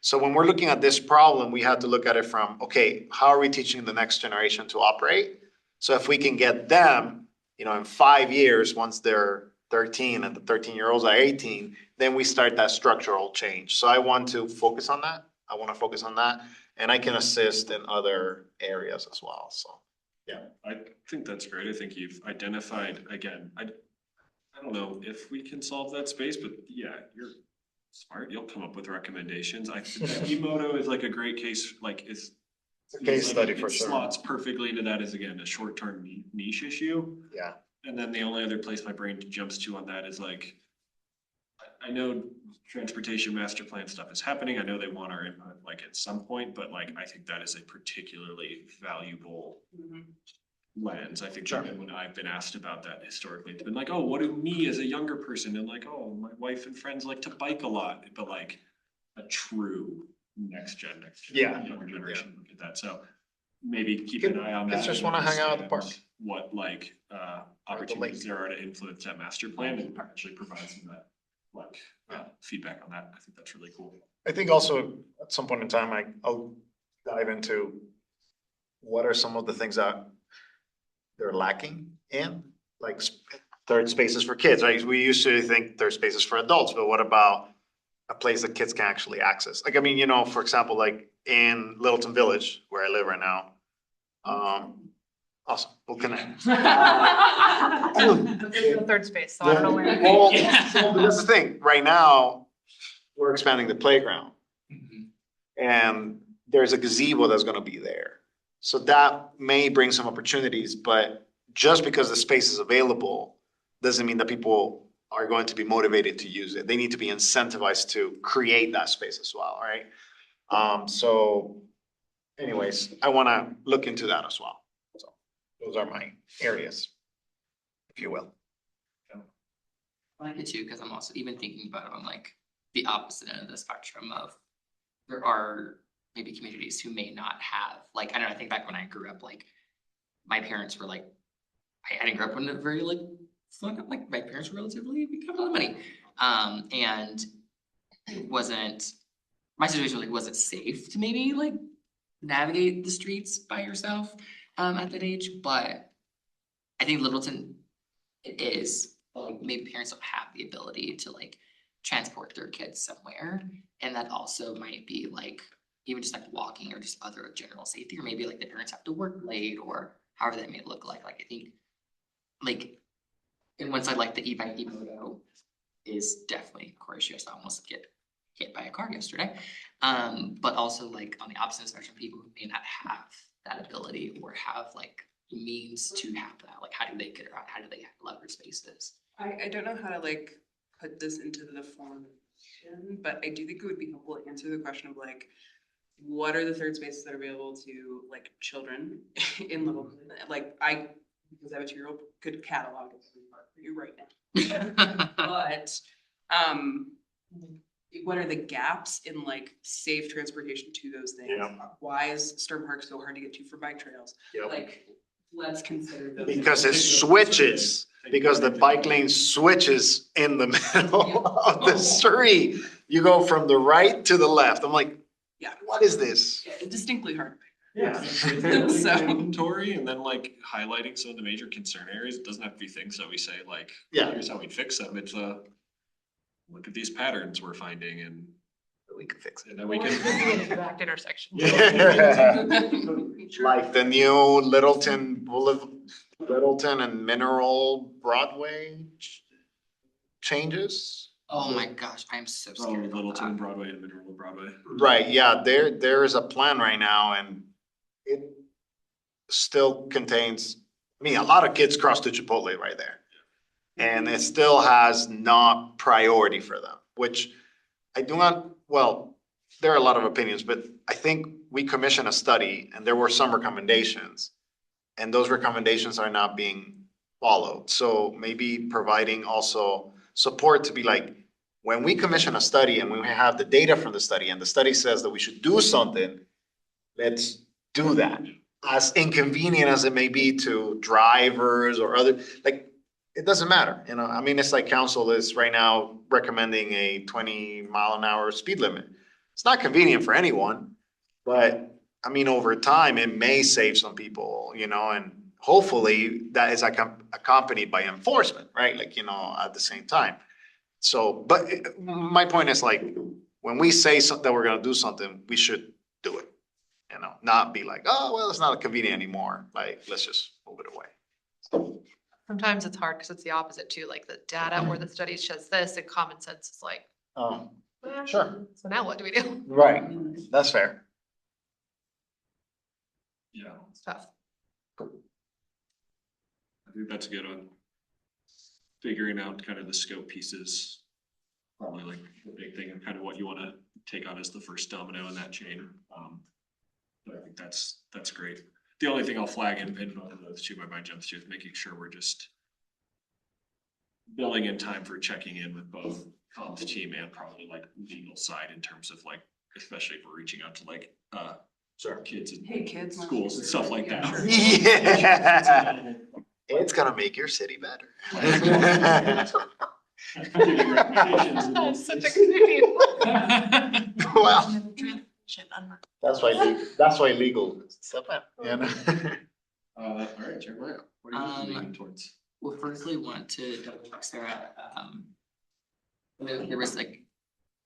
S4: So when we're looking at this problem, we have to look at it from, okay, how are we teaching the next generation to operate? So if we can get them, in 5 years, once they're 13 and the 13-year-olds are 18, then we start that structural change. So I want to focus on that. And I can assist in other areas as well, so, yeah.
S1: I think that's great. I think you've identified, again, I don't know if we can solve that space, but yeah, you're smart. You'll come up with recommendations. I think e-moto is like a great case, like
S4: It's a case study for
S1: it
S4: sure.
S1: slots perfectly into that as, again, a short-term niche issue.
S4: Yeah.
S1: And then the only other place my brain jumps to on that is like, I know transportation master plan stuff is happening. I know they want our input like at some point, but like, I think that is a particularly valuable lens. I think even when I've been asked about that historically, it's been like, oh, what do me as a younger person? And like, oh, my wife and friends like to bike a lot, but like a true next gen, younger generation look at that. So maybe keep an eye on that.
S4: Kids just want to hang out at the park.
S1: What like opportunities there are to influence that master plan and actually provide some of that feedback on that. I think that's really cool.
S4: I think also at some point in time, I'll dive into what are some of the things that they're lacking in, like third spaces for kids, right? We used to think third spaces for adults, but what about a place that kids can actually access. Like, I mean, you know, for example, like in Littleton Village, where I live right now. Awesome, we'll connect.
S3: The third space, so I don't know where.
S4: Well, but that's the thing, right now, we're expanding the playground. And there's a gazebo that's gonna be there. So that may bring some opportunities, but just because the space is available, doesn't mean that people are going to be motivated to use it. They need to be incentivized to create that space as well, right? So anyways, I wanna look into that as well. So those are my areas, if you will.
S7: I like it too, because I'm also even thinking about it on like the opposite end of the spectrum of there are maybe communities who may not have, like, I don't know, I think back when I grew up, like, my parents were like, I didn't grow up in a very like, like my parents were relatively, we got a lot of money. And it wasn't, my situation like wasn't safe to maybe like navigate the streets by yourself at that age, but I think Littleton, it is, like, maybe parents don't have the ability to like transport their kids somewhere. And that also might be like, even just like walking or just other general safety, or maybe like the parents have to work late or however that may look like. Like, I think like, and one side, like the e-bike e-moto is definitely a core issue. I almost get hit by a car yesterday. But also like on the opposite spectrum, people who may not have that ability or have like means to have that, like how do they get around? How do they leverage spaces?
S5: I don't know how to like put this into the form of a question, but I do think it would be helpful to answer the question of like, what are the third spaces that are available to like children in Littleton? Like because I have a 2-year-old, could catalog it for you right now. But what are the gaps in like safe transportation to those things?
S4: Yeah.
S5: Why is Stern Park so hard to get to for bike trails?
S4: Yep.
S5: Like, let's consider those.
S4: Because it switches, because the bike lane switches in the middle of the street. You go from the right to the left. I'm like,
S5: Yeah.
S4: what is this?
S5: Yeah, distinctly hard.
S1: Yeah.
S5: So-
S1: Inventory and then like highlighting some of the major concern areas. It doesn't have to be things that we say like,
S4: Yeah.
S1: here's how we fix them. It's look at these patterns we're finding and
S4: We can fix it.
S1: and then we can.
S3: Exact intersection.
S4: Like the new Littleton and Mineral Broadway changes.
S7: Oh my gosh, I'm so
S1: Oh,
S7: scared.
S1: Littleton Broadway and Mineral Broadway.
S4: Right, yeah, there is a plan right now and it still contains, I mean, a lot of kids cross to Chipotle right there. And it still has not priority for them, which I do not, well, there are a lot of opinions, but I think we commissioned a study and there were some recommendations. And those recommendations are not being followed. So maybe providing also support to be like, when we commission a study and when we have the data from the study and the study says that we should do something, let's do that. As inconvenient as it may be to drivers or other, like, it doesn't matter, you know, I mean, it's like council is right now recommending a 20-mile-an-hour speed limit. It's not convenient for anyone, but I mean, over time, it may save some people, you know, and hopefully that is accompanied by enforcement, right? Like, you know, at the same time. So, but my point is like, when we say that we're gonna do something, we should do it. You know, not be like, oh, well, it's not convenient anymore. Like, let's just move it away.
S3: Sometimes it's hard because it's the opposite too, like the data or the study says this and common sense is like,
S4: Sure.
S3: so now what do we do?
S4: Right, that's fair.
S1: Yeah,
S3: It's tough.
S1: I think that's a good one. Figuring out kind of the scope pieces, probably like the big thing and kind of what you wanna take on as the first domino in that chain. But I think that's great. The only thing I'll flag in both of those two, my mind jumps to, is making sure we're just building in time for checking in with both comms team and probably like legal side in terms of like, especially if we're reaching out to like,
S4: Sure.
S1: kids and
S5: Hey, kids.
S1: schools and stuff like that.
S4: Yeah. It's gonna make your city better.
S3: That's such a good
S4: Well, that's why legal. Step up. You know?
S1: All right, Jeremiah, what are you leaning towards?
S7: Well, firstly, want to double check Sarah, there was like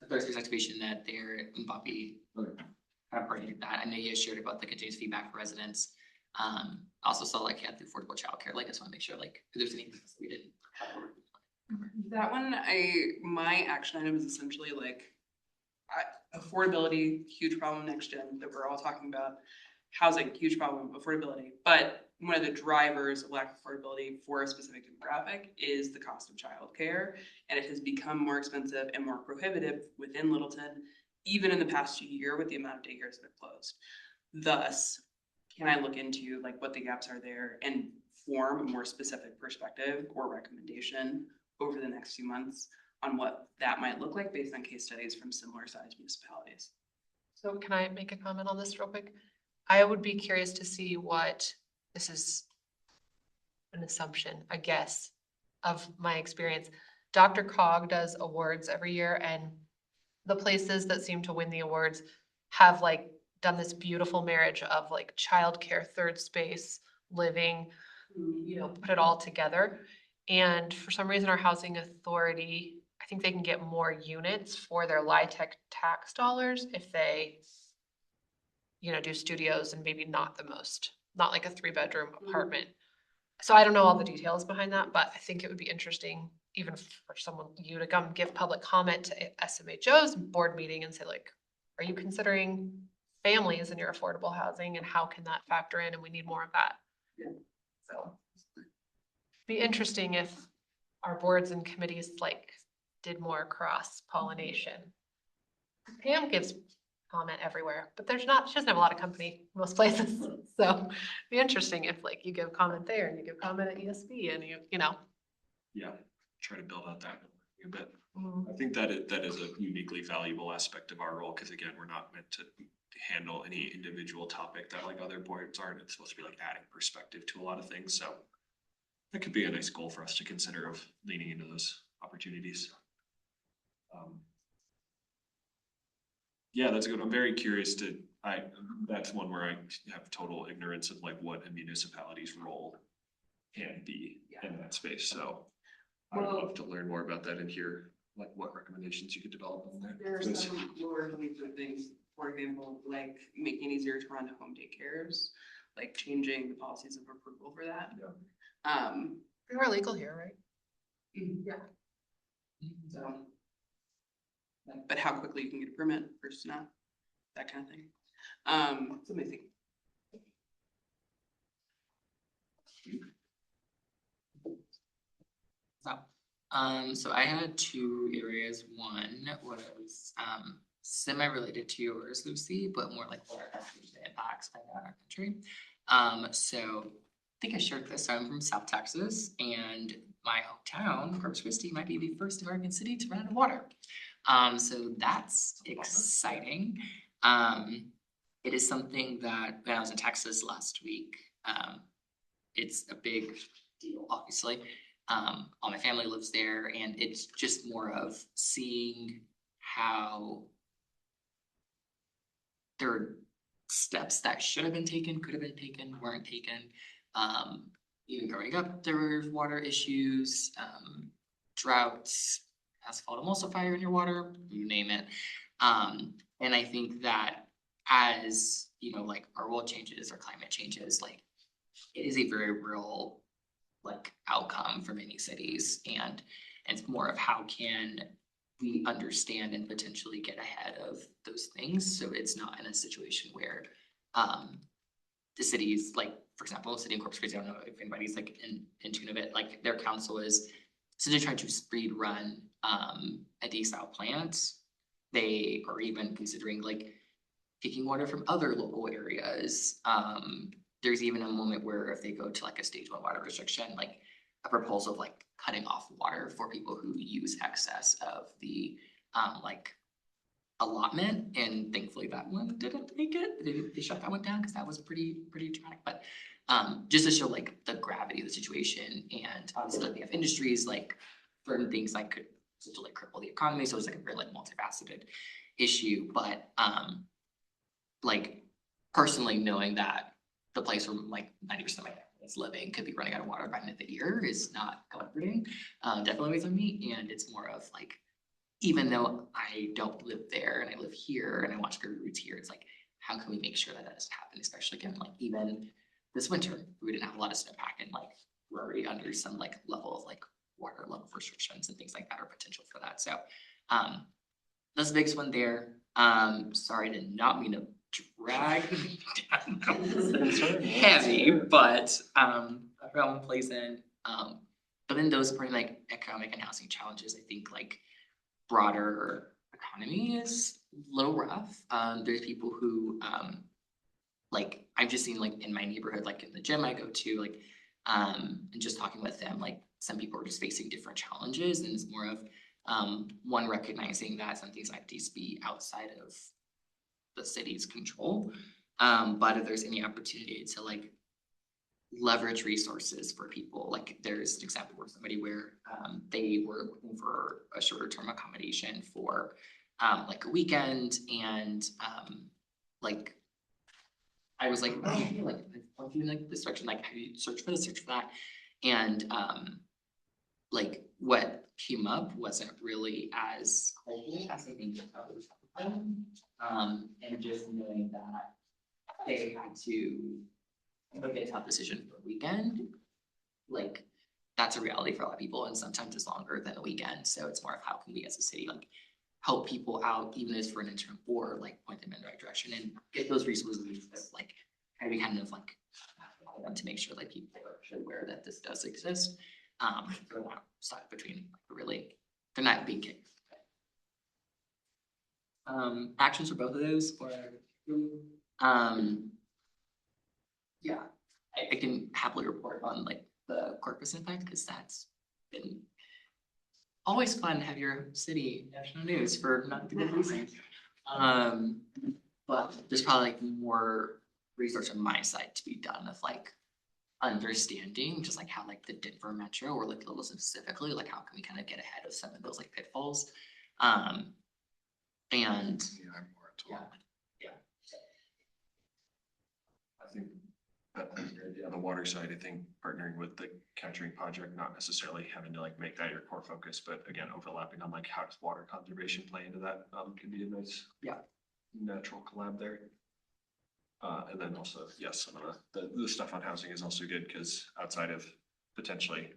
S7: there's activation that they're, and Bobby kind of coordinated that. I know you shared about the continuous feedback for residents. Also saw like, yeah, the affordable childcare, like I just wanna make sure like, if there's anything else we didn't cover.
S5: That one, my action item is essentially like, affordability, huge problem next gen that we're all talking about. Housing, huge problem, affordability, but one of the drivers of lack of affordability for a specific demographic is the cost of childcare. And it has become more expensive and more prohibitive within Littleton, even in the past year with the amount of daycares that have closed. Thus, can I look into like what the gaps are there and form a more specific perspective or recommendation over the next few months on what that might look like based on case studies from similar sized municipalities?
S3: So can I make a comment on this real quick? I would be curious to see what, this is an assumption, a guess of my experience. Dr. Cog does awards every year, and the places that seem to win the awards have like done this beautiful marriage of like childcare, third space, living, you know, put it all together. And for some reason, our housing authority, I think they can get more units for their LIHTC tax dollars if they, you know, do studios and maybe not the most, not like a 3-bedroom apartment. So I don't know all the details behind that, but I think it would be interesting even for someone, you to come give public comment to SMHO's board meeting and say like, are you considering families in your affordable housing and how can that factor in? And we need more of that.
S5: Yeah.
S3: So be interesting if our boards and committees like did more cross pollination. Pam gives comment everywhere, but she doesn't have a lot of company most places. So be interesting if like you give comment there and you give comment at ESB and you know.
S1: Yeah, try to build out that a bit.
S3: Mhm.
S1: I think that is a uniquely valuable aspect of our role, because again, we're not meant to handle any individual topic that like other boards aren't. It's supposed to be like adding perspective to a lot of things, so that could be a nice goal for us to consider of leaning into those opportunities. Yeah, that's good. I'm very curious that's one where I have total ignorance of like what a municipality's role can be in that space, so I would love to learn more about that and hear like what recommendations you could develop on that.
S5: There are some lower hanging fruit things, for example, like making it easier to run home daycares, like changing the policies of approval for that.
S3: They are legal here, right?
S5: Yeah. So. But how quickly you can get a permit versus not, that kind of thing. So let me think.
S7: So I had 2 areas. One was semi-related to yours, Lucy, but more like what our country's impacts by our country. So I think I shared this. I'm from South Texas, and my hometown, Corpus Christi, might be the first American city to run out of water. So that's exciting. It is something that when I was in Texas last week, it's a big deal, obviously. All my family lives there, and it's just more of seeing how there are steps that should have been taken, could have been taken, weren't taken. Even growing up, there were water issues, droughts, asphalt emulsifier in your water, you name it. And I think that as, you know, like our world changes, our climate changes, like it is a very real like outcome for many cities, and it's more of how can we understand and potentially get ahead of those things, so it's not in a situation where the cities, like for example, city in Corpus Christi, I don't know if anybody's like in tune of it, like their council is essentially trying to speed run a desal plant. They are even considering like taking water from other local areas. There's even a moment where if they go to like a stage 1 water restriction, like a proposal of like cutting off water for people who use excess of the like allotment, and thankfully that one didn't make it. They shut that one down because that was pretty dramatic. But just to show like the gravity of the situation, and obviously like they have industries like certain things like could to like cripple the economy. So it's like a very like multifaceted issue. But like personally knowing that the place where like 90% of my family is living could be running out of water by mid-year is not comforting. Definitely weighs on me, and it's more of like even though I don't live there and I live here and I watch Great Roots here, it's like, how can we make sure that that doesn't happen, especially given like even this winter, we didn't have a lot of snowpack and like we're already under some like level of like water level restrictions and things like that or potential for that. So that's the biggest one there. Sorry, I did not mean to drag down. Heavy, but that one plays in. But then those are like economic and housing challenges, I think like broader economy is a little rough. There's people who like I've just seen like in my neighborhood, like in the gym I go to, like and just talking with them, like some people are just facing different challenges and it's more of one recognizing that some things might just be outside of the city's control. But if there's any opportunity to like leverage resources for people, like there's an example where somebody where they were looking for a shorter term accommodation for like a weekend and like I was like, oh, like I'm doing like this search and like how do you search for this, search for that, and like what came up wasn't really as helpful as I think others and just knowing that they had to make a tough decision for a weekend, like that's a reality for a lot of people and sometimes it's longer than a weekend. So it's more of how can we as a city like help people out even if it's for an interim or like point them in the right direction and get those resources like how do we kind of like allow them to make sure like people are actually aware that this does exist. They're not stuck between like really they're not being kicked. Actions for both of those or yeah, I can happily report on like the Corpus impact because that's been always fun to have your city national news for not the good reason. But there's probably like more research on my side to be done of like understanding just like how like the Denver metro or like Littleton specifically, like how can we kind of get ahead of some of those like pitfalls. And
S1: Yeah, I'm more into it.
S7: yeah.
S1: I think that on the water side, I think partnering with the capturing project, not necessarily having to like make that your core focus, but again, overlapping on like how does water conservation play into that, can be a nice natural collab there. And then also, yes, some of the stuff on housing is also good because outside of potentially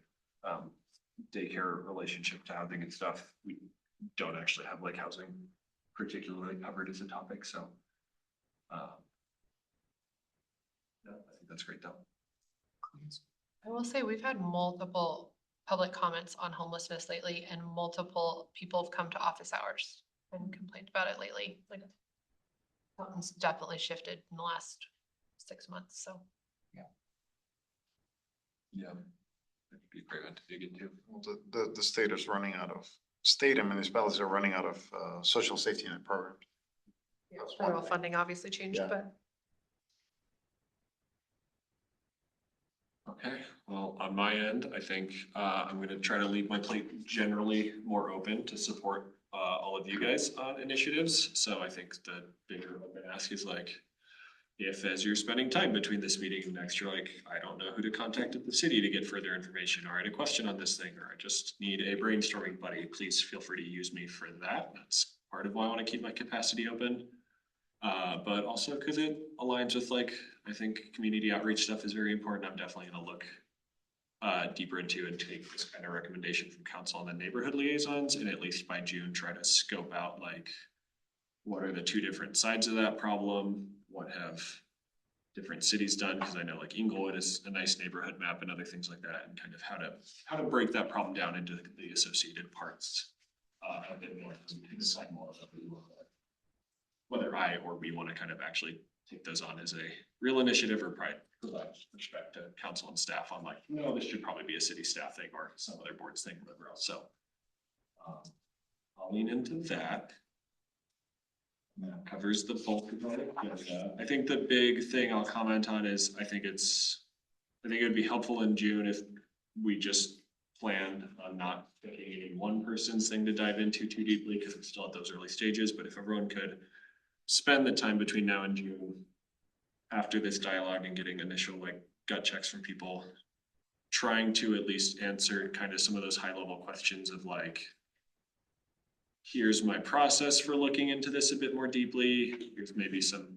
S1: daycare relationship to housing and stuff, we don't actually have like housing particularly covered as a topic, so yeah, I think that's great though.
S3: I will say we've had multiple public comments on homelessness lately and multiple people have come to office hours and complained about it lately. Like something's definitely shifted in the last 6 months, so.
S1: Yeah, that'd be a great one to dig into.
S4: Well, the state is running out of, state and municipalities are running out of social safety net programs.
S3: Yeah, federal funding obviously changed,
S4: Yeah.
S3: but.
S1: Okay, well, on my end, I think I'm gonna try to leave my plate generally more open to support all of you guys on initiatives. So I think the bigger open ask is like, if as you're spending time between this meeting and next, you're like, I don't know who to contact at the city to get further information, or I had a question on this thing, or I just need a brainstorming buddy, please feel free to use me for that. That's part of why I want to keep my capacity open. But also because it aligns with like, I think community outreach stuff is very important. I'm definitely gonna look deeper into and take this kind of recommendation from council on the neighborhood liaisons, and at least by June, try to scope out like, what are the two different sides of that problem? What have different cities done? Because I know like Inglewood is a nice neighborhood map and other things like that, and kind of how to break that problem down into the associated parts. A bit more to decide more of whether I or we want to kind of actually take those on as a real initiative or provide pushback to council and staff on like, no, this should probably be a city staff thing or some other boards thing, whatever else. So I'll lean into that. That covers the bulk of it. I think the big thing I'll comment on is I think it would be helpful in June if we just planned on not picking any one person's thing to dive into too deeply because we're still at those early stages. But if everyone could spend the time between now and June after this dialogue and getting initial like gut checks from people, trying to at least answer kind of some of those high level questions of like, here's my process for looking into this a bit more deeply. Here's maybe some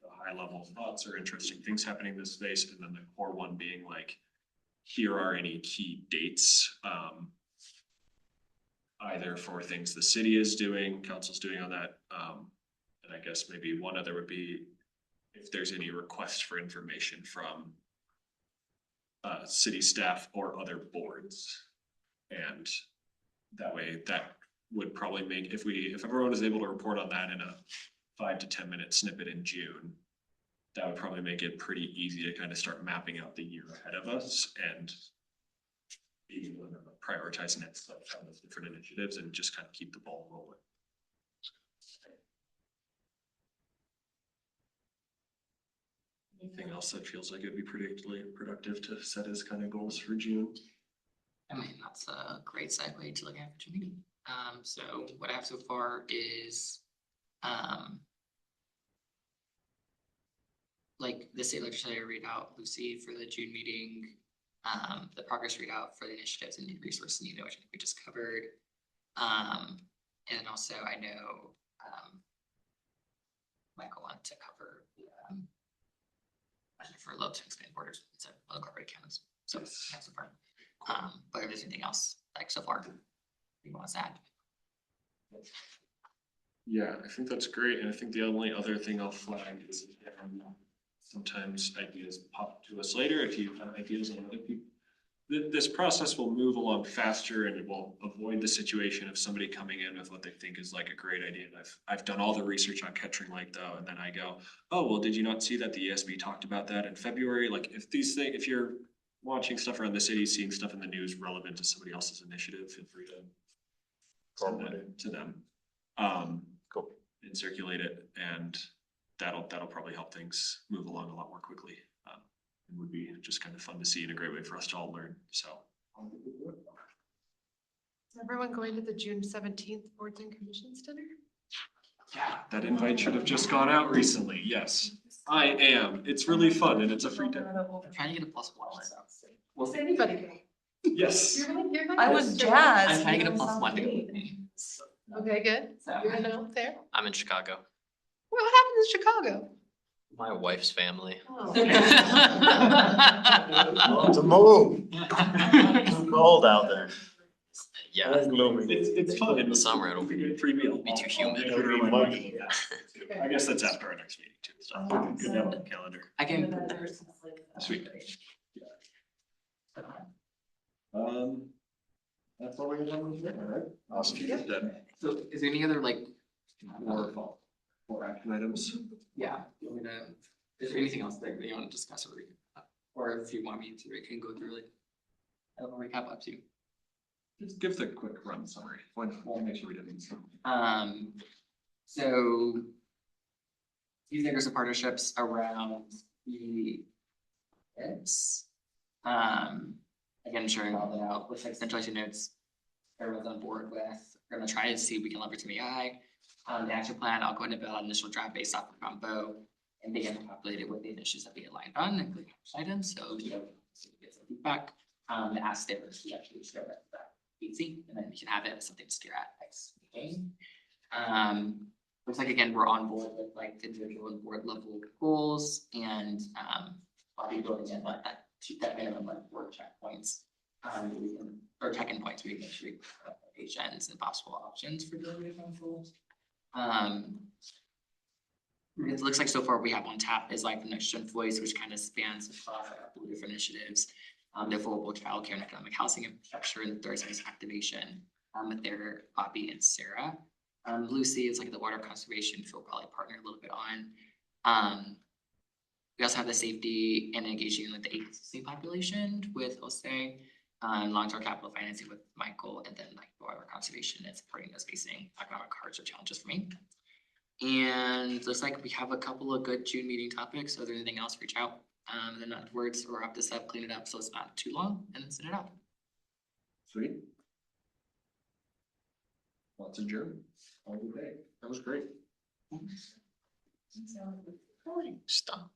S1: high level thoughts or interesting things happening in this space. And then the core one being like, here are any key dates, either for things the city is doing, council's doing on that. And I guess maybe one other would be if there's any requests for information from city staff or other boards. And that way that would probably make, if everyone is able to report on that in a 5 to 10 minute snippet in June, that would probably make it pretty easy to kind of start mapping out the year ahead of us and being able to prioritize next steps on those different initiatives and just kind of keep the ball rolling. Anything else that feels like it'd be particularly productive to set as kind of goals for June?
S7: I mean, that's a great segue to look at future meeting. So what I have so far is, like the state legislature readout, Lucy, for the June meeting, the progress readout for the initiatives and resources needed, which I think we just covered. And also I know, Michael wanted to cover the, for Littleton expanded borders, it's a unincorporated counties, so that's so far. But if there's anything else, like so far, you want to add?
S1: Yeah, I think that's great. And I think the only other thing I'll flag is sometimes ideas pop to us later. If you have ideas on other people, this process will move along faster and it will avoid the situation of somebody coming in with what they think is like a great idea. And I've done all the research on Kettering Lake though, and then I go, oh, well, did you not see that the ESB talked about that in February? Like if you're watching stuff around the city, seeing stuff in the news relevant to somebody else's initiative, feel free to send that to them.
S4: Cool.
S1: And circulate it, and that'll probably help things move along a lot more quickly. It would be just kind of fun to see and a great way for us to all learn, so.
S3: Is everyone going to the June 17th Boards and Commissions dinner?
S1: Yeah, that invite should have just gone out recently, yes. I am, it's really fun and it's a free dinner.
S7: I'm trying to get a +1, so.
S3: Does anybody go?
S1: Yes.
S3: You're like
S9: I was jazzed.
S7: I'm trying to get a +1 to go with me.
S3: Okay, good.
S7: So.
S3: You're gonna know there.
S6: I'm in Chicago.
S3: What happened in Chicago?
S6: My wife's family.
S3: Oh.
S4: To move. It's cold out there.
S6: Yeah,
S1: It's fun.
S6: in the summer it'll be
S1: Free meal.
S6: be too humid.
S1: I guess that's after our next meeting too, so good to have on the calendar.
S7: I can.
S1: Sweet. That's all we have on the agenda, right?
S4: Awesome.
S7: So is there any other like?
S1: More action items.
S7: Yeah, is there anything else that you want to discuss or if you want me to, we can go through like. I don't know, recap up to you.
S1: Just give the quick run summary. We'll make sure we didn't.
S7: So. These are some partnerships around the. It's. Again, sharing all that out with like centralized notes. Everyone's on board with, we're gonna try to see if we can leverage some AI. The action plan, I'll go into build an initial draft based off of combo and begin to populate it with the initiatives that we aligned on, including action items, so we get some feedback. Ask stakeholders to actually share that easy, and then we can have it as something to steer at next meeting. Looks like again, we're on board with like individual and board level goals and I'll be building in like that minimum like board checkpoints. Or check-in points, we can make sure we have recommendations and possible options for delivery of goals. It looks like so far we have on tap is like the next gen voice, which kind of spans across a couple of different initiatives. The affordable childcare and economic housing infrastructure and third space activation with their Bobby and Sarah. Lucy is like the water conservation, she'll probably partner a little bit on. We also have the safety and engaging like the ACC population with Jose, long-term capital financing with Michael, and then like water conservation and supporting those facing economic hardship or challenges for me. And looks like we have a couple of good June meeting topics. So if there's anything else, reach out. And then afterwards, we'll wrap this up, clean it up so it's not too long, and then send it out.
S1: Sweet. Lots of June. All good day. That was great.
S6: Stop.